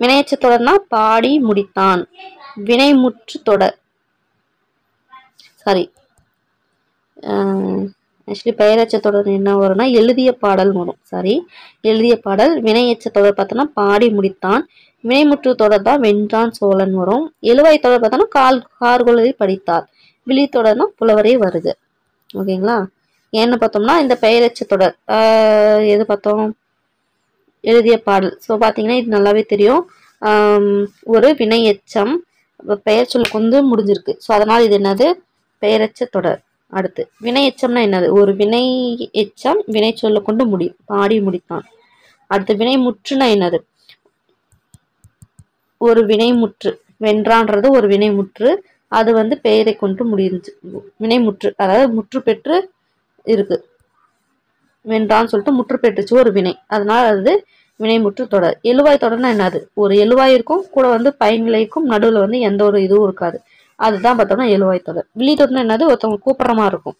S1: வினையச்ச தொடர்னா பாடி முடித்தான். வினைமுற்று தொடர். சாரி, ஆக்சுவலி பெயரச்ச தொடர் என்ன வரும்னா எழுதிய பாடல் வரும். சாரி, எழுதிய பாடல். வினையச்ச தொடர் பார்த்தோன்னா பாடி முடித்தான். வினைமுற்று தொடர் தான் வென்றான் சோழன் வரும். எழுவாய் தொடர் பார்த்தோன்னா கார்குழலி படித்தார். விழி தொடர்னா புலவரே வருக. ஓகேங்களா? ஏன்னு பார்த்தோம்னா இந்த பெயரச்ச தொடர் எது பார்த்தோம், எழுதிய பாடல். ஸோ பார்த்தீங்கன்னா இது நல்லாவே தெரியும். ஒரு வினை எச்சம் பெயர் சொல்லுக்கு வந்து முடிஞ்சிருக்கு. ஸோ அதனால இது என்னது, பெயரச்ச தொடர். அடுத்து வினை எச்சம்னா என்னது, ஒரு வினை எச்சம் வினை சொல்ல கொண்டு முடியும், பாடி முடித்தான். அடுத்து வினை முற்றுனா என்னது, ஒரு வினைமுற்று. வென்றான்றது ஒரு வினைமுற்று, அது வந்து பெயரை கொண்டு முடிஞ்சு வினைமுற்று, அதாவது முற்று பெற்று இருக்கு. வென்றான்னு சொல்லிட்டு முற்று பெற்றுச்சு ஒரு வினை, அதனால அது வினைமுற்று தொடர். எழுவாய் தொடர்னா என்னது, ஒரு எழுவாய் இருக்கும், கூட வந்து பயன்விளைக்கும், நடுவில் வந்து எந்த ஒரு இதுவும் இருக்காது, அதுதான் பார்த்தோம்னா எழுவாய் தொடர். விழி தொடர்னா என்னது, ஒருத்தவங்க கூப்பிட்ற மாதிரி இருக்கும்,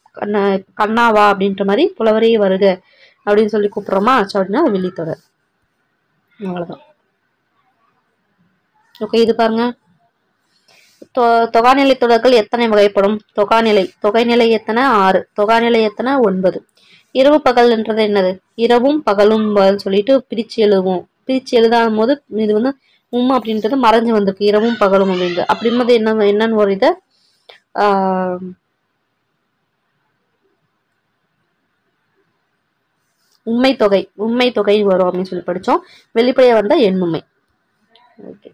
S1: கண்ணாவா அப்படின்ற மாதிரி, புலவரே வருக அப்படின்னு சொல்லி கூப்பிட்றோமா, அப்படின்னா விழி தொடர். அவ்வளோதான். ஓகே, இது பாருங்க. தொகாநிலை தொடர்கள் எத்தனை வகைப்படும், தொகைநிலை எத்தனை 6, தொகாநிலை எத்தனை 9. இரவு பகல்ன்றது என்னது, இரவும் பகலும் சொல்லிட்டு பிரிச்சு எழுதுவோம். பிரிச்சு எழுதாடும் போது இது வந்து அப்படின்றது மறைஞ்சு வந்திருக்கு, இரவும் பகலும் அப்படின்றது. அப்படின்றது என்னன்னு ஒரு இதை உண்மை தொகை வரும் அப்படின்னு சொல்லி படிச்சோம். வெளிப்படையா வந்தா எண்ணுமை. ஓகே,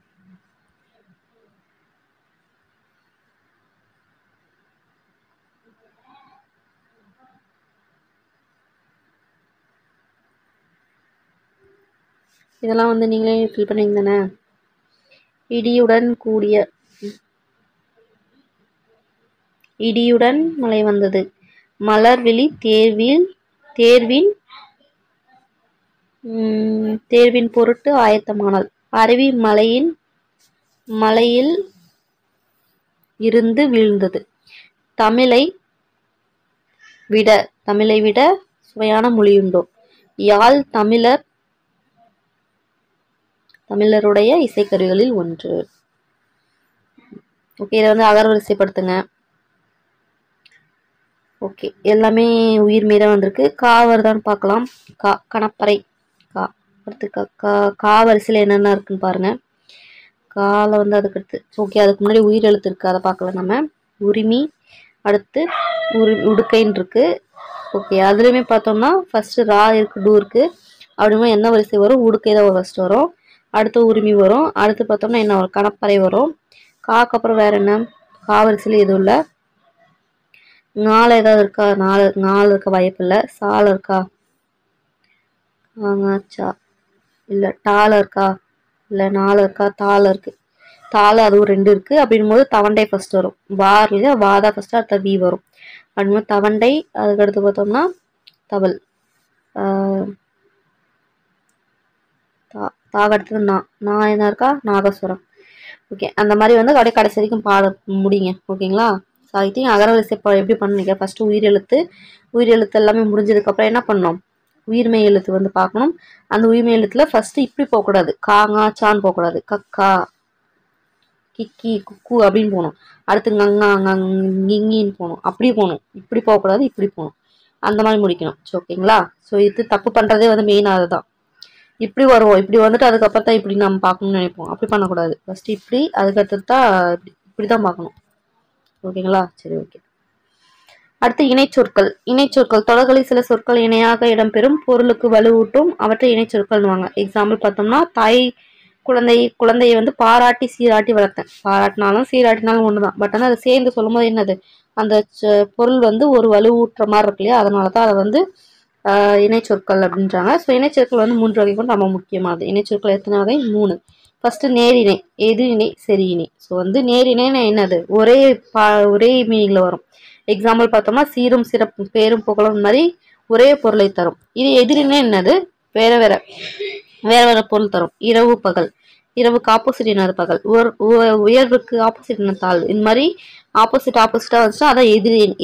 S1: இதெல்லாம் வந்து நீங்களே ஃபில் பண்ணீங்க தானே. இடியுடன் மழை வந்தது, மலர்விழி தேர்வின் பொருட்டு ஆயத்தமானாள், அருவி மலையில் இருந்து வீழ்ந்தது, தமிழை விட சுவையான மொழியுண்டோ, யாழ் தமிழருடைய இசைக்கருவிகளில் ஒன்று. ஓகே, இதை வந்து அகரவரிசைப்படுத்துங்க. ஓகே, எல்லாமே உயிர் மீற வந்திருக்கு. கா வருதான்னு பார்க்கலாம். கணப்பறை. அடுத்து கா வரிசையில் என்னென்ன இருக்குன்னு பாருங்க. கால வந்து அதுக்கு அடுத்து ஓகே, அதுக்கு முன்னாடி உயிர் எழுத்து இருக்கு, அதை பார்க்கலாம் நம்ம. உரிமை, அடுத்து உடுக்கைன்னு இருக்கு. ஓகே, அதுலேயுமே பார்த்தோம்னா ஃபர்ஸ்ட் ரா இருக்கு, டூ இருக்கு. அப்படிமா என்ன வரிசை வரும், உடுக்கை தான் ஃபர்ஸ்ட் வரும், அடுத்து உரிமை வரும், அடுத்து பார்த்தோம்னா என்ன வரும், கணப்பறை வரும். காக்கு அப்புறம் வேற என்ன, கா வரிசையில் எதுவும் இல்லை. நாலு ஏதாவது இருக்கா, நாலு இருக்க வாய்ப்பு இல்லை. சால இருக்கா, இல்லை. டால இருக்கா, இல்லை. நாலு இருக்கா, தாள இருக்கு. தாள அதுவும் 2 இருக்கு. அப்படின் போது தவண்டை ஃபர்ஸ்ட் வரும், வார்ல வாதா ஃபர்ஸ்ட், அடுத்த வி வரும். அப்படின் தவண்டை. அதுக்கடுத்து பார்த்தோம்னா தவள். தாகடுத்தது நான் என்ன இருக்கா, நாகஸ்வரம். ஓகே, அந்த மாதிரி வந்து கடைசி வரைக்கும் பாட முடியுங்க. ஓகேங்களா? ஸோ ஐ திங்க் அகரவரிசை எப்படி பண்ணுங்க, ஃபர்ஸ்ட் உயிர் எழுத்து எல்லாமே முடிஞ்சதுக்கப்புறம் என்ன பண்ணோம், உயிர்மெய் எழுத்து வந்து பார்க்கணும். அந்த உயிர்மெய் எழுத்துல ஃபர்ஸ்ட் இப்படி போகக்கூடாது, காங்கா சான்னு போகக்கூடாது, கக்கா கிக்கி குக்கு அப்படின்னு போகணும். அடுத்து கங்கா கிங்கின்னு போகணும், அப்படி போகணும். இப்படி போகக்கூடாது, இப்படி போகணும். அந்த மாதிரி முடிக்கணும். ஓகேங்களா? ஸோ இது தப்பு பண்ணுறதே வந்து மெயின் அதுதான். இப்படி வருவோம், இப்படி வந்துட்டு அதுக்கப்புறம் தான் இப்படி நம்ம பார்க்கணும்னு நினைப்போம். அப்படி பண்ணக்கூடாது, ஃபர்ஸ்ட் இப்படி, அதுக்கடுத்து தான் இப்படி தான் பார்க்கணும். ஓகேங்களா? சரி, ஓகே. அடுத்து இணைச்சொற்கள் தொடர்களில் சில சொற்கள் இணையாக இடம்பெறும், பொருளுக்கு வலுவூட்டும், அவற்றை இணைச்சொற்கள்வாங்க. எக்ஸாம்பிள் பார்த்தோம்னா தாய் குழந்தையை வந்து பாராட்டி சீராட்டி வளர்த்தேன். பாராட்டினாலும் சீராட்டினாலும் ஒண்ணுதான், பட் ஆனால் அதை சேர்ந்து சொல்லும் போது என்னது, அந்த பொருள் வந்து ஒரு வலுவூட்டுற மாதிரி இருக்கு இல்லையா, அதனாலதான் அதை வந்து இணைச்சொற்கள் அப்படின்றாங்க. ஸோ இணைச்சொற்கள் வந்து 3 வகை கொண்டு ரொம்ப முக்கியமானது. இணைச்சொற்கள் எத்தனை வகை, 3. ஃபர்ஸ்ட் நேரிணை, எதிரிணை, செரியிணை. ஸோ வந்து நேரிணைன்னா என்னது, ஒரே மீனிங்ல வரும். எக்ஸாம்பிள் பார்த்தோம்னா சீரும் சிறப்பும் பேரும் புகழும் மாதிரி ஒரே பொருளை தரும். இது எதிரிணை என்னது, வேற வேற பொருள் தரும். இரவு பகல், இரவுக்கு ஆப்போசிட் என்னது பகல், உயர்வுக்கு ஆப்போசிட் என்ன தாழ்வு. இந்த மாதிரி ஆப்போசிட்டா வந்துச்சுன்னா அதான்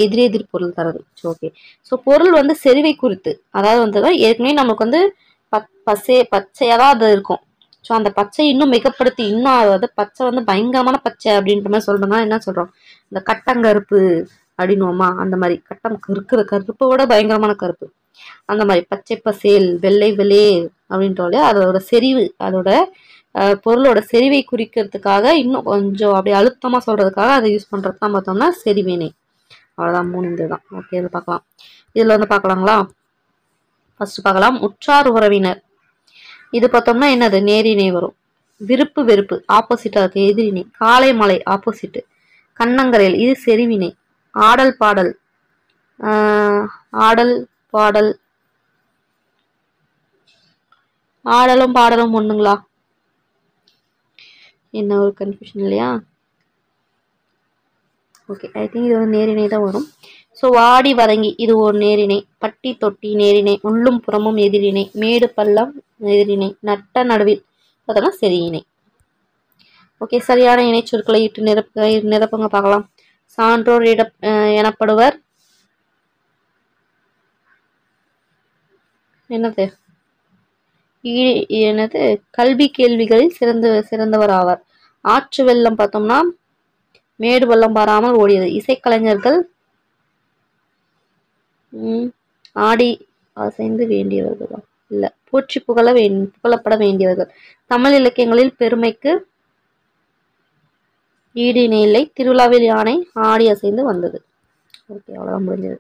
S1: எதிர் பொருள் தரது. ஓகே, ஸோ பொருள் வந்து செறிவை குறித்து, அதாவது வந்து ஏற்கனவே நமக்கு வந்து பச்சையா தான் அது இருக்கும். ஸோ அந்த பச்சை இன்னும் மிகப்படுத்தி இன்னும் அதாவது பச்சை வந்து பயங்கரமான பச்சை அப்படின்ற மாதிரி சொல்றோம்னா என்ன சொல்றோம், இந்த கட்டங்கருப்பு அப்படின்னுவோமா, அந்த மாதிரி கட்டம் இருக்கிற கருப்பை விட பயங்கரமான கருப்பு, அந்த மாதிரி பச்சை பசேல் வெள்ளை வெளியே அப்படின்றோட அதோட செறிவு, அதோட பொருளோட செறிவை குறிக்கிறதுக்காக இன்னும் கொஞ்சம் அப்படி அழுத்தமா சொல்றதுக்காக அதை யூஸ் பண்றது தான் பார்த்தோம்னா செறிவினை. அவ்வளவுதான், 3 இதுதான். ஓகே, இதில் பார்க்கலாம். இதுல வந்து பார்க்கலாங்களா? ஃபர்ஸ்ட் பார்க்கலாம். உற்றார் உறவினர், இது பார்த்தோம்னா என்னது, நேரிணை வரும். விருப்பு வெறுப்பு ஆப்போசிட்டா இருக்கு, எதிரிணை. காலை மலை ஆப்போசிட். கண்ணங்கரையில் இது செறிவினை. ஆடல் பாடல், ஆடல் பாடல், ஆடலும் பாடலும் ஒண்ணுங்களா? என்ன ஒரு கன்ஃபியூஷன் இல்லையா? ஓகே, ஐ திங்க் இது வந்து நேரிணை தான் வரும். ஸோ வாடி வதங்கி இது ஒரு நேரிணை. பட்டி தொட்டி நேரிணை. உள்ளும் புறமும் எதிரிணை. மேடு பள்ளம் எதிரிணை. நட்ட நடுவில் பார்த்தோம்னா செறியிணை. ஓகே, சரியான இணை சொற்களை இட்டு நிரப்புங்க பார்க்கலாம். சான்றோர் எனப்படுவர் என்னது கல்வி கேள்விகளில் சிறந்தவர் ஆவார். ஆற்று வெள்ளம் பார்த்தோம்னா மேடு வெள்ளம் பாராமல் ஓடியது. இசைக்கலைஞர்கள் ஆடி அசைந்து வேண்டியவர்கள் இல்ல, போற்றி புகழப்பட வேண்டியவர்கள். தமிழ் இலக்கியங்களில் பெருமைக்கு ஈடு இணை இல்லை. திருவிழாவில் யானை ஆடி அசைந்து வந்தது. ஓகே, அவ்வளவுதான் முடிஞ்சது.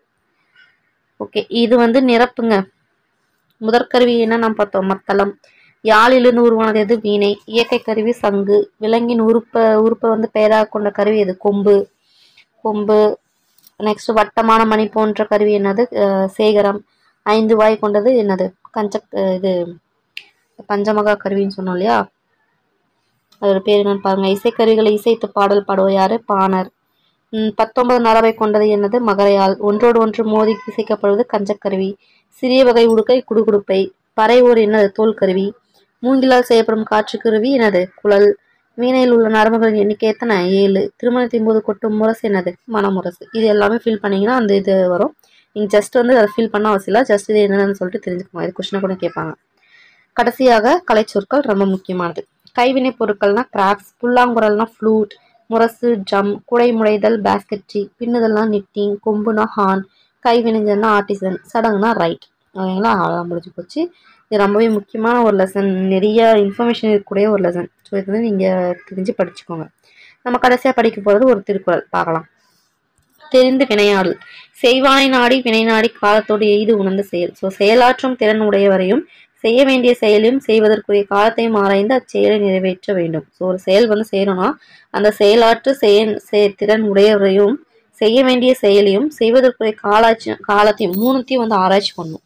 S1: ஓகே, இது வந்து நிரப்புங்க. முதற்கருவி என்ன நாம் பார்த்தோம், மத்தளம். யாழிலிருந்து உருவானது எது, வீணை. இயற்கை கருவி சங்கு. விலங்கின் உறுப்பை வந்து பெயராக கொண்ட கருவி எது, கொம்பு. நெக்ஸ்ட் வட்டமான மணி போன்ற கருவி என்னது, சேகரம். 5 வாய் கொண்டது என்னது, இது பஞ்சமகா கருவின்னு சொன்னோம் இல்லையா, அதோட பேர் என்னன்னு பாருங்க. இசைக்கருவிகளை இசைத்து பாடல் பாடுவோர் யாரு, பாணர். 19 நரவை கொண்டது என்னது, மகரையால். ஒன்றோடு ஒன்று மோதி இசைக்கப்படுவது கஞ்சக்கருவி. சிறிய வகை உடுக்கை குடுகுடுப்பை. பறை ஓர் என்னது, தோல் கருவி. மூங்கிலால் செய்யப்படும் காற்றுக்கருவி என்னது, குழல். வீணையில் உள்ள நரம்புகளின் எண்ணிக்கை எத்தனை, 7. திருமணத்தின் போது கொட்டும் முரசு என்னது, மணமுரசு. இது எல்லாமே ஃபில் பண்ணீங்கன்னா அந்த இது வரும். நீங்க ஜஸ்ட் வந்து அதை ஃபில் பண்ண அவசியம் இல்லை, ஜஸ்ட் இது என்னன்னு சொல்லிட்டு தெரிஞ்சுக்கோங்க. இது கொஸ்டினை கூட கேட்பாங்க. கடைசியாக கலைச்சொற்கள் ரொம்ப முக்கியமானது. கைவினை பொருட்கள்னா கிராஃப்ட்ஸ். புல்லாங்குழல்னா ஃப்ளூட். முரசு ட்ரம். குடை முடைதல் பேஸ்கெட்ரி. பின்னுதல்னா நிட்டிங். கொம்புனா ஹார்ன். கைவினைஞர்னா ஆர்டிசன். சடங்குனா ரைட். ஓகேங்களா, அவ்வளோதான் முடிஞ்சு போச்சு. இது ரொம்பவே முக்கியமான ஒரு லெசன், நிறைய இன்ஃபர்மேஷன் இருக்கக்கூடிய ஒரு லெசன். ஸோ இது வந்து நீங்கள் தெரிஞ்சு படிச்சுக்கோங்க. நம்ம கடைசியாக படிக்க போகிறது ஒரு திருக்குறள் பார்க்கலாம். தெரிந்து வினையாடல். செய்வானை நாடி வினை நாடி காலத்தோடு எய்து உணர்ந்த செயல். ஸோ செயலாற்றும் திறன் உடையவரையும் செய்ய வேண்டிய செயலையும் செய்வதற்குரிய காலத்தையும் ஆராய்ந்து அச்செயலை நிறைவேற்ற வேண்டும். ஸோ ஒரு செயல் வந்து செய்யணும்னா அந்த செயலாற்று திறன் உடையவரையும் செய்ய வேண்டிய செயலையும் செய்வதற்குரிய காலத்தையும் 3த்தையும் வந்து ஆராய்ச்சி பண்ணணும்.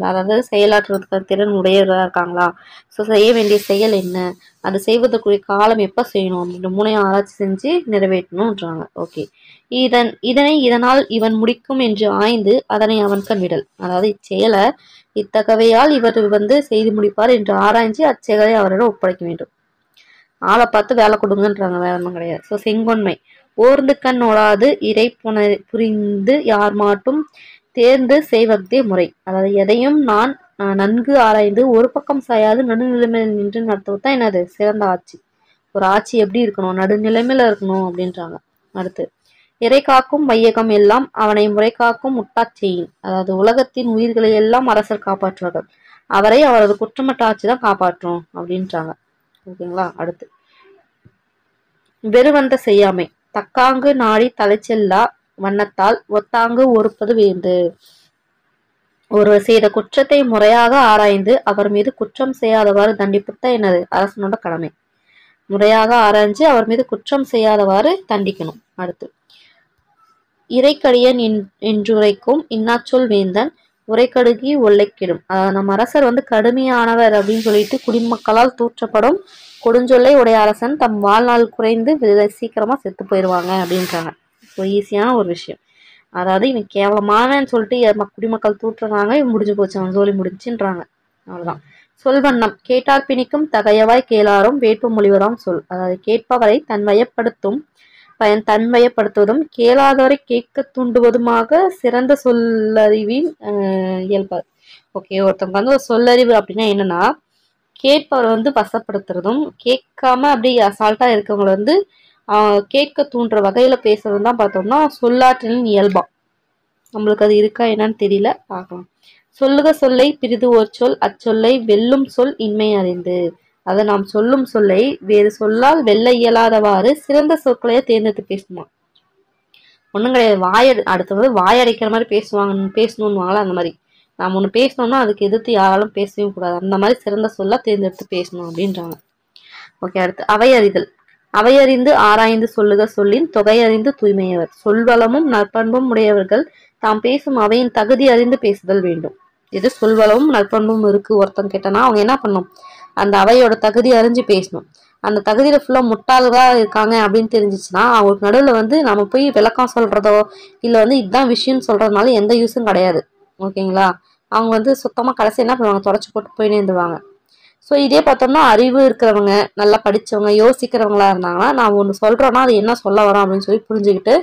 S1: அதாவது செயலாற்றுவதற்கு திறன் உடையவராக இருக்காங்களா, ஸோ செய்ய வேண்டிய செயல் என்ன, அது செய்வதற்குரிய காலம் எப்போ செய்யணும் அப்படின்ற 3ஐயும் ஆராய்ச்சி செஞ்சு நிறைவேற்றணும்ன்றாங்க. ஓகே, இதனால் இவன் முடிக்கும் என்று ஆய்ந்து அதனை அவன் கண் விடல். அதாவது இச்செயலை இத்தகவையால் இவர் வந்து செய்து முடிப்பார் என்று ஆராய்ச்சி அச்செயலை அவரிடம் ஒப்படைக்க வேண்டும். ஆளை பார்த்து வேலை கொடுங்கன்றாங்க, வேற ஒன்றும் கிடையாது. ஸோ செங்கொன்மை. ஓர்ந்து கண் ஓடாது இறை புரிந்து யார் மாட்டும் தேர்ந்து செய்வதே முறை. அதாவது எதையும் நான் நன்கு ஆராய்ந்து ஒரு பக்கம் சாயாது நடுநிலைமையில் நின்று நடத்துவது தான் என்னது, சிறந்த ஆட்சி. ஒரு ஆட்சி எப்படி இருக்கணும், நடுநிலைமையில இருக்கணும் அப்படின்றாங்க. அடுத்து இறை காக்கும் வையகம் எல்லாம் அவனை முறை காக்கும் முட்டாச் செய்யும். அதாவது உலகத்தின் உயிர்களை எல்லாம் அரசர் காப்பாற்றுவார்கள், அவரை அவரது குற்றமற்ற ஆட்சி தான் காப்பாற்றும் அப்படின்றாங்க. ஓகேங்களா, அடுத்து வெறுவந்த செய்யாமை. தக்காங்கு நாடி தலைச்செல்லா வண்ணத்தால் ஒத்தாங்கு ஒருப்பது வேண்டு. ஒருவர் செய்த குற்றத்தை முறையாக ஆராய்ந்து அவர் மீது குற்றம் செய்யாதவாறு தண்டிப்புத்தான் என்னது, அரசனோட கடமை. முறையாக ஆராய்ஞ்சு அவர் மீது குற்றம் செய்யாதவாறு தண்டிக்கணும். அடுத்து இறைக்கடியன் என்றுரைக்கும் இன்னாச்சொல் வேந்தன் உரைக்கடுகி ஒல்லைக்கிடும். நம்ம அரசர் வந்து கடுமையானவர் அப்படின்னு சொல்லிட்டு குடிமக்களால் தூற்றப்படும் கொடுஞ்சொல்லை உடைய அரசன் தம் வாழ்நாள் குறைந்து சீக்கிரமா செத்து போயிடுவாங்க அப்படின்றாங்க. ஸோ ஈஸியான ஒரு விஷயம். அதாவது இவன் கேவலமானன்னு சொல்லிட்டு குடிமக்கள் தூற்றுறாங்க, இவன் முடிஞ்சு போச்சு, அவன் ஜோலி முடிஞ்சுன்றாங்க. அவ்வளவுதான். சொல்வண்ணம். கேட்டார் பிணிக்கும் தகையவாய் கேளாரும் வேட்பு மொழிவராம் சொல். அதாவது கேட்பவரை தன்வயப்படுத்துவதும் கேளாதவரை கேட்க தூண்டுவதுமாக சிறந்த சொல்லறிவின் இயல்பார். ஓகே, ஒருத்தவங்க வந்து ஒரு சொல்லறிவு அப்படின்னா என்னன்னா, கேட்பவரை வந்து வசப்படுத்துறதும், கேட்காம அப்படியே அசால்ட்டா இருக்கவங்கள வந்து கேட்க தூண்டுற வகையில பேசுறது தான் பார்த்தோம்னா சொல்லாற்றலின் இயல்பா. நம்மளுக்கு அது இருக்கா என்னன்னு தெரியல, பார்க்கலாம். சொல்லுக சொல்லை பிறிது ஓர் சொல், அச்சொல்லை வெல்லும் சொல் இன்மை அறிந்து. அதை நாம் சொல்லும் சொல்லை வேறு சொல்லால் வெல்ல இயலாதவாறு சிறந்த சொற்களையே தேர்ந்தெடுத்து பேசணுமா. ஒன்றும் கிடையாது, அடுத்தது வாயடைக்கிற மாதிரி பேசணும்னுவாங்களா அந்த மாதிரி. நாம் ஒன்று பேசணும்னா அதுக்கு எதிர்த்து யாராலும் பேசவே கூடாது. அந்த மாதிரி சிறந்த சொல்லா தேர்ந்தெடுத்து பேசணும் அப்படின்றாங்க. ஓகே, அடுத்து அவையறிதல். அவையறிந்து ஆராய்ந்து சொல்லுக சொல்லின் தொகையறிந்து தூய்மையவர். சொல்வளமும் நற்பண்பும் உடையவர்கள் தாம் பேசும் அவையின் தகுதி அறிந்து பேசுதல் வேண்டும். இது சொல்வளமும் நற்பண்பும் இருக்கு ஒருத்தன் கேட்டனா அவங்க என்ன பண்ணணும், அந்த அவையோட தகுதி அறிஞ்சு பேசணும். அந்த தகுதியில ஃபுல்லா முட்டாளா இருக்காங்க அப்படின்னு தெரிஞ்சிச்சுன்னா அவங்களுக்கு நடுவில் வந்து நம்ம போய் விளக்கம் சொல்றதோ இல்லை வந்து இதுதான் விஷயம்னு சொல்றதுனால எந்த யூஸும் கிடையாது. ஓகேங்களா. அவங்க வந்து சுத்தமா கடைசி என்ன பண்ணுவாங்க, தொடச்சி போட்டு போயினே இருந்துருவாங்க. ஸோ இதே பார்த்தோம்னா அறிவு இருக்கிறவங்க, நல்லா படித்தவங்க, யோசிக்கிறவங்களா இருந்தாங்கன்னா நான் ஒன்று சொல்கிறோன்னா அது என்ன சொல்ல வரோம் அப்படின்னு சொல்லி புரிஞ்சுக்கிட்டு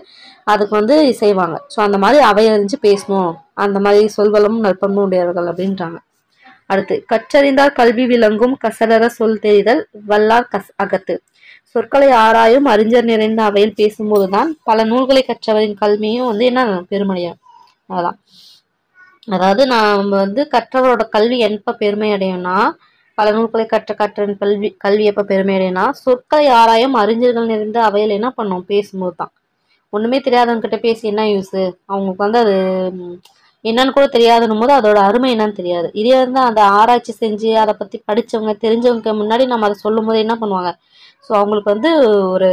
S1: அதுக்கு வந்து செய்வாங்க. ஸோ அந்த மாதிரி அவையறிஞ்சு பேசணும், அந்த மாதிரி சொல்வளமும் நற்பண்பும் உடையவர்கள் அப்படின்றாங்க. அடுத்து கற்றறிந்தால் கல்வி விளங்கும் கசடர சொல் தெரிதல் வல்லார் அகத்து. சொற்களை ஆராயும் அறிஞர் நிறைந்த அவையில் பேசும்போதுதான் பல நூல்களை கற்றவரின் கல்வியும் வந்து என்ன பெருமையா. அதான், அதாவது நாம் வந்து கற்றவரோட கல்வி எப்ப பெருமை அடையும்னா, பல நூல்களை கற்றவரின் கல்வி எப்ப பெருமை அடையும்னா சொற்களை ஆராயும் அறிஞர்கள் நிறைந்த அவையில் என்ன பண்ணும் பேசும்போது தான். ஒண்ணுமே தெரியாதவங்க கிட்ட பேசி என்ன யூஸ், அவங்களுக்கு வந்து அது என்னன்னு கூட தெரியாதுன்னும் போது அதோட அருமை என்னன்னு தெரியாது. இதே வந்து அந்த ஆராய்ச்சி செஞ்சு அதை பத்தி படிச்சவங்க தெரிஞ்சவங்க முன்னாடி நம்ம அதை சொல்லும் போது என்ன பண்ணுவாங்க, ஸோ அவங்களுக்கு வந்து ஒரு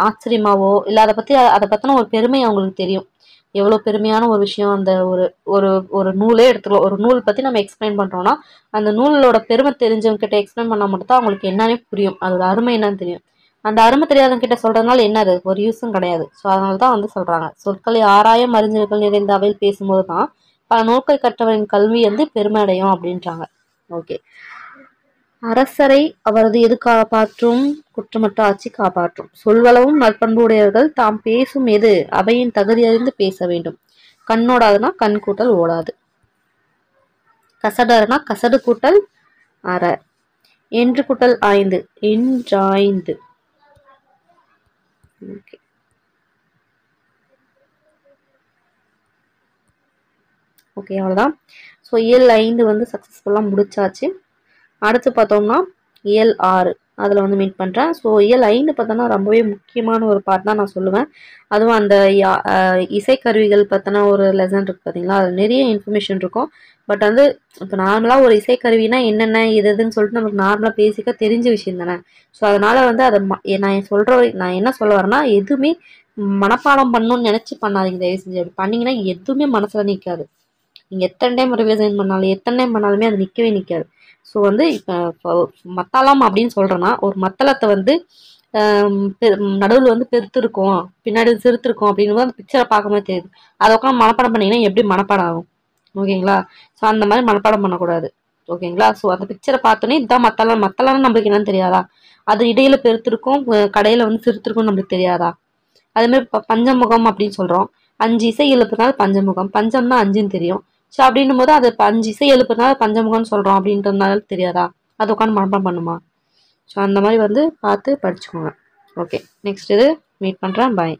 S1: ஆச்சரியமாவோ இல்லை அதை பத்தின ஒரு பெருமை அவங்களுக்கு தெரியும். எவ்வளவு பெருமையான ஒரு விஷயம் அந்த ஒரு ஒரு ஒரு நூலே எடுத்துக்கலாம். ஒரு நூல் பத்தி நம்ம எக்ஸ்பிளைன் பண்றோம்னா அந்த நூலோட பெருமை தெரிஞ்சவங்க கிட்ட எக்ஸ்பிளைன் பண்ணா மட்டும் தான் அவங்களுக்கு என்னன்னே புரியும், அதோட அருமை என்னன்னு தெரியும். அந்த அருமை தெரியாதவங்க கிட்ட சொல்றதுனால என்னது, ஒரு யூஸும் கிடையாது. ஸோ அதனாலதான் வந்து சொல்றாங்க சொற்களை ஆராயும் அறிஞர்கள் நிறைந்த அவையில் பேசும்போது தான் பல நூல்களை கற்றவரின் கல்வி வந்து பெருமை அடையும் அப்படின்றாங்க. ஓகே, அரசரை அவரது எது காப்பாற்றும், குற்றமற்ற ஆட்சி காப்பாற்றும். சொல்வளவும் நற்பண்பு உடையவர்கள் தாம் பேசும் எது அவையின் தகுதி அறிந்து பேச வேண்டும். கண்ணோடாதுன்னா கண் கூட்டல் ஓடாது. கசடர்னா கசடு கூட்டல் அற. என்று கூட்டல் ஆய்ந்து என்றாய்ந்து. ஓகே, ஓகே அவ்வளோதான். ஸோ இயல் 5 வந்து சக்ஸஸ்ஃபுல்லாக முடிச்சாச்சு. அடுத்து பார்த்தோம்னா இயல் 6 அதில் வந்து மீட் பண்ணுறேன். ஸோ இயல் 5 பார்த்தோன்னா ரொம்பவே முக்கியமான ஒரு பார்ட் தான் நான் சொல்லுவேன். அதுவும் அந்த இசைக்கருவிகள் பற்றின ஒரு லெசன் இருக்குது பார்த்தீங்களா, அதில் நிறைய இன்ஃபர்மேஷன் இருக்கும். பட் வந்து இப்போ நார்மலாக ஒரு இசைக்கருவினா என்னென்ன எதுன்னு சொல்லிட்டு நமக்கு நார்மலாக பேசிக்க தெரிஞ்ச விஷயம் தானே. ஸோ அதனால் வந்து அதை நான் என்ன சொல்ல வரேன்னா எதுவுமே மனப்பாடம் பண்ணணும்னு நினச்சி பண்ணாதீங்க தயவு செஞ்சு. அப்படி பண்ணிங்கன்னா எதுவுமே மனசில் நிற்காது. நீங்கள் எத்தனை டைம் ரிவிஷன் பண்ணாலும் எத்தனை டைம் பண்ணாலுமே அது நிற்கவே நிற்காது. ஸோ வந்து இப்போ மத்தளம் அப்படின்னு சொல்கிறோன்னா ஒரு மத்தளத்தை வந்து நடுவில் வந்து பெருத்து இருக்கும் பின்னாடி சிறுத்து இருக்கும் அப்படின்னு அந்த பிக்சரை பார்க்கும்போது தெரியுது. அதை உட்காந்து மனப்பாடம் பண்ணிங்கன்னா எப்படி மனப்பாடம் ஆகும். ஓகேங்களா. ஸோ அந்த மாதிரி மனப்பாடம் பண்ணக்கூடாது. ஓகேங்களா. ஸோ அந்த பிக்சரை பார்த்தோன்னே இதுதான் மத்தளம்னு நம்மளுக்கு என்னன்னு தெரியாதா, அது இடையில பெருத்திருக்கும் கடையில் வந்து சிறுத்திருக்கும் நம்மளுக்கு தெரியாதா. அதேமாதிரி பஞ்சமுகம் அப்படின்னு சொல்கிறோம். 5 இசை எழுப்புனால பஞ்சமுகம், பஞ்சம்னா 5ன்னு தெரியும். ஸோ அப்படின்னும் போது அது 5 இசை எழுப்புனால பஞ்சமுகம்னு சொல்கிறோம் அப்படின்றதுனால தெரியாதா, அது உட்காந்து மனப்பாடம் பண்ணுமா. ஸோ அந்த மாதிரி வந்து பார்த்து படிச்சுக்கோங்க. ஓகே, நெக்ஸ்ட் இது மீட் பண்ணுறேன். பாய்.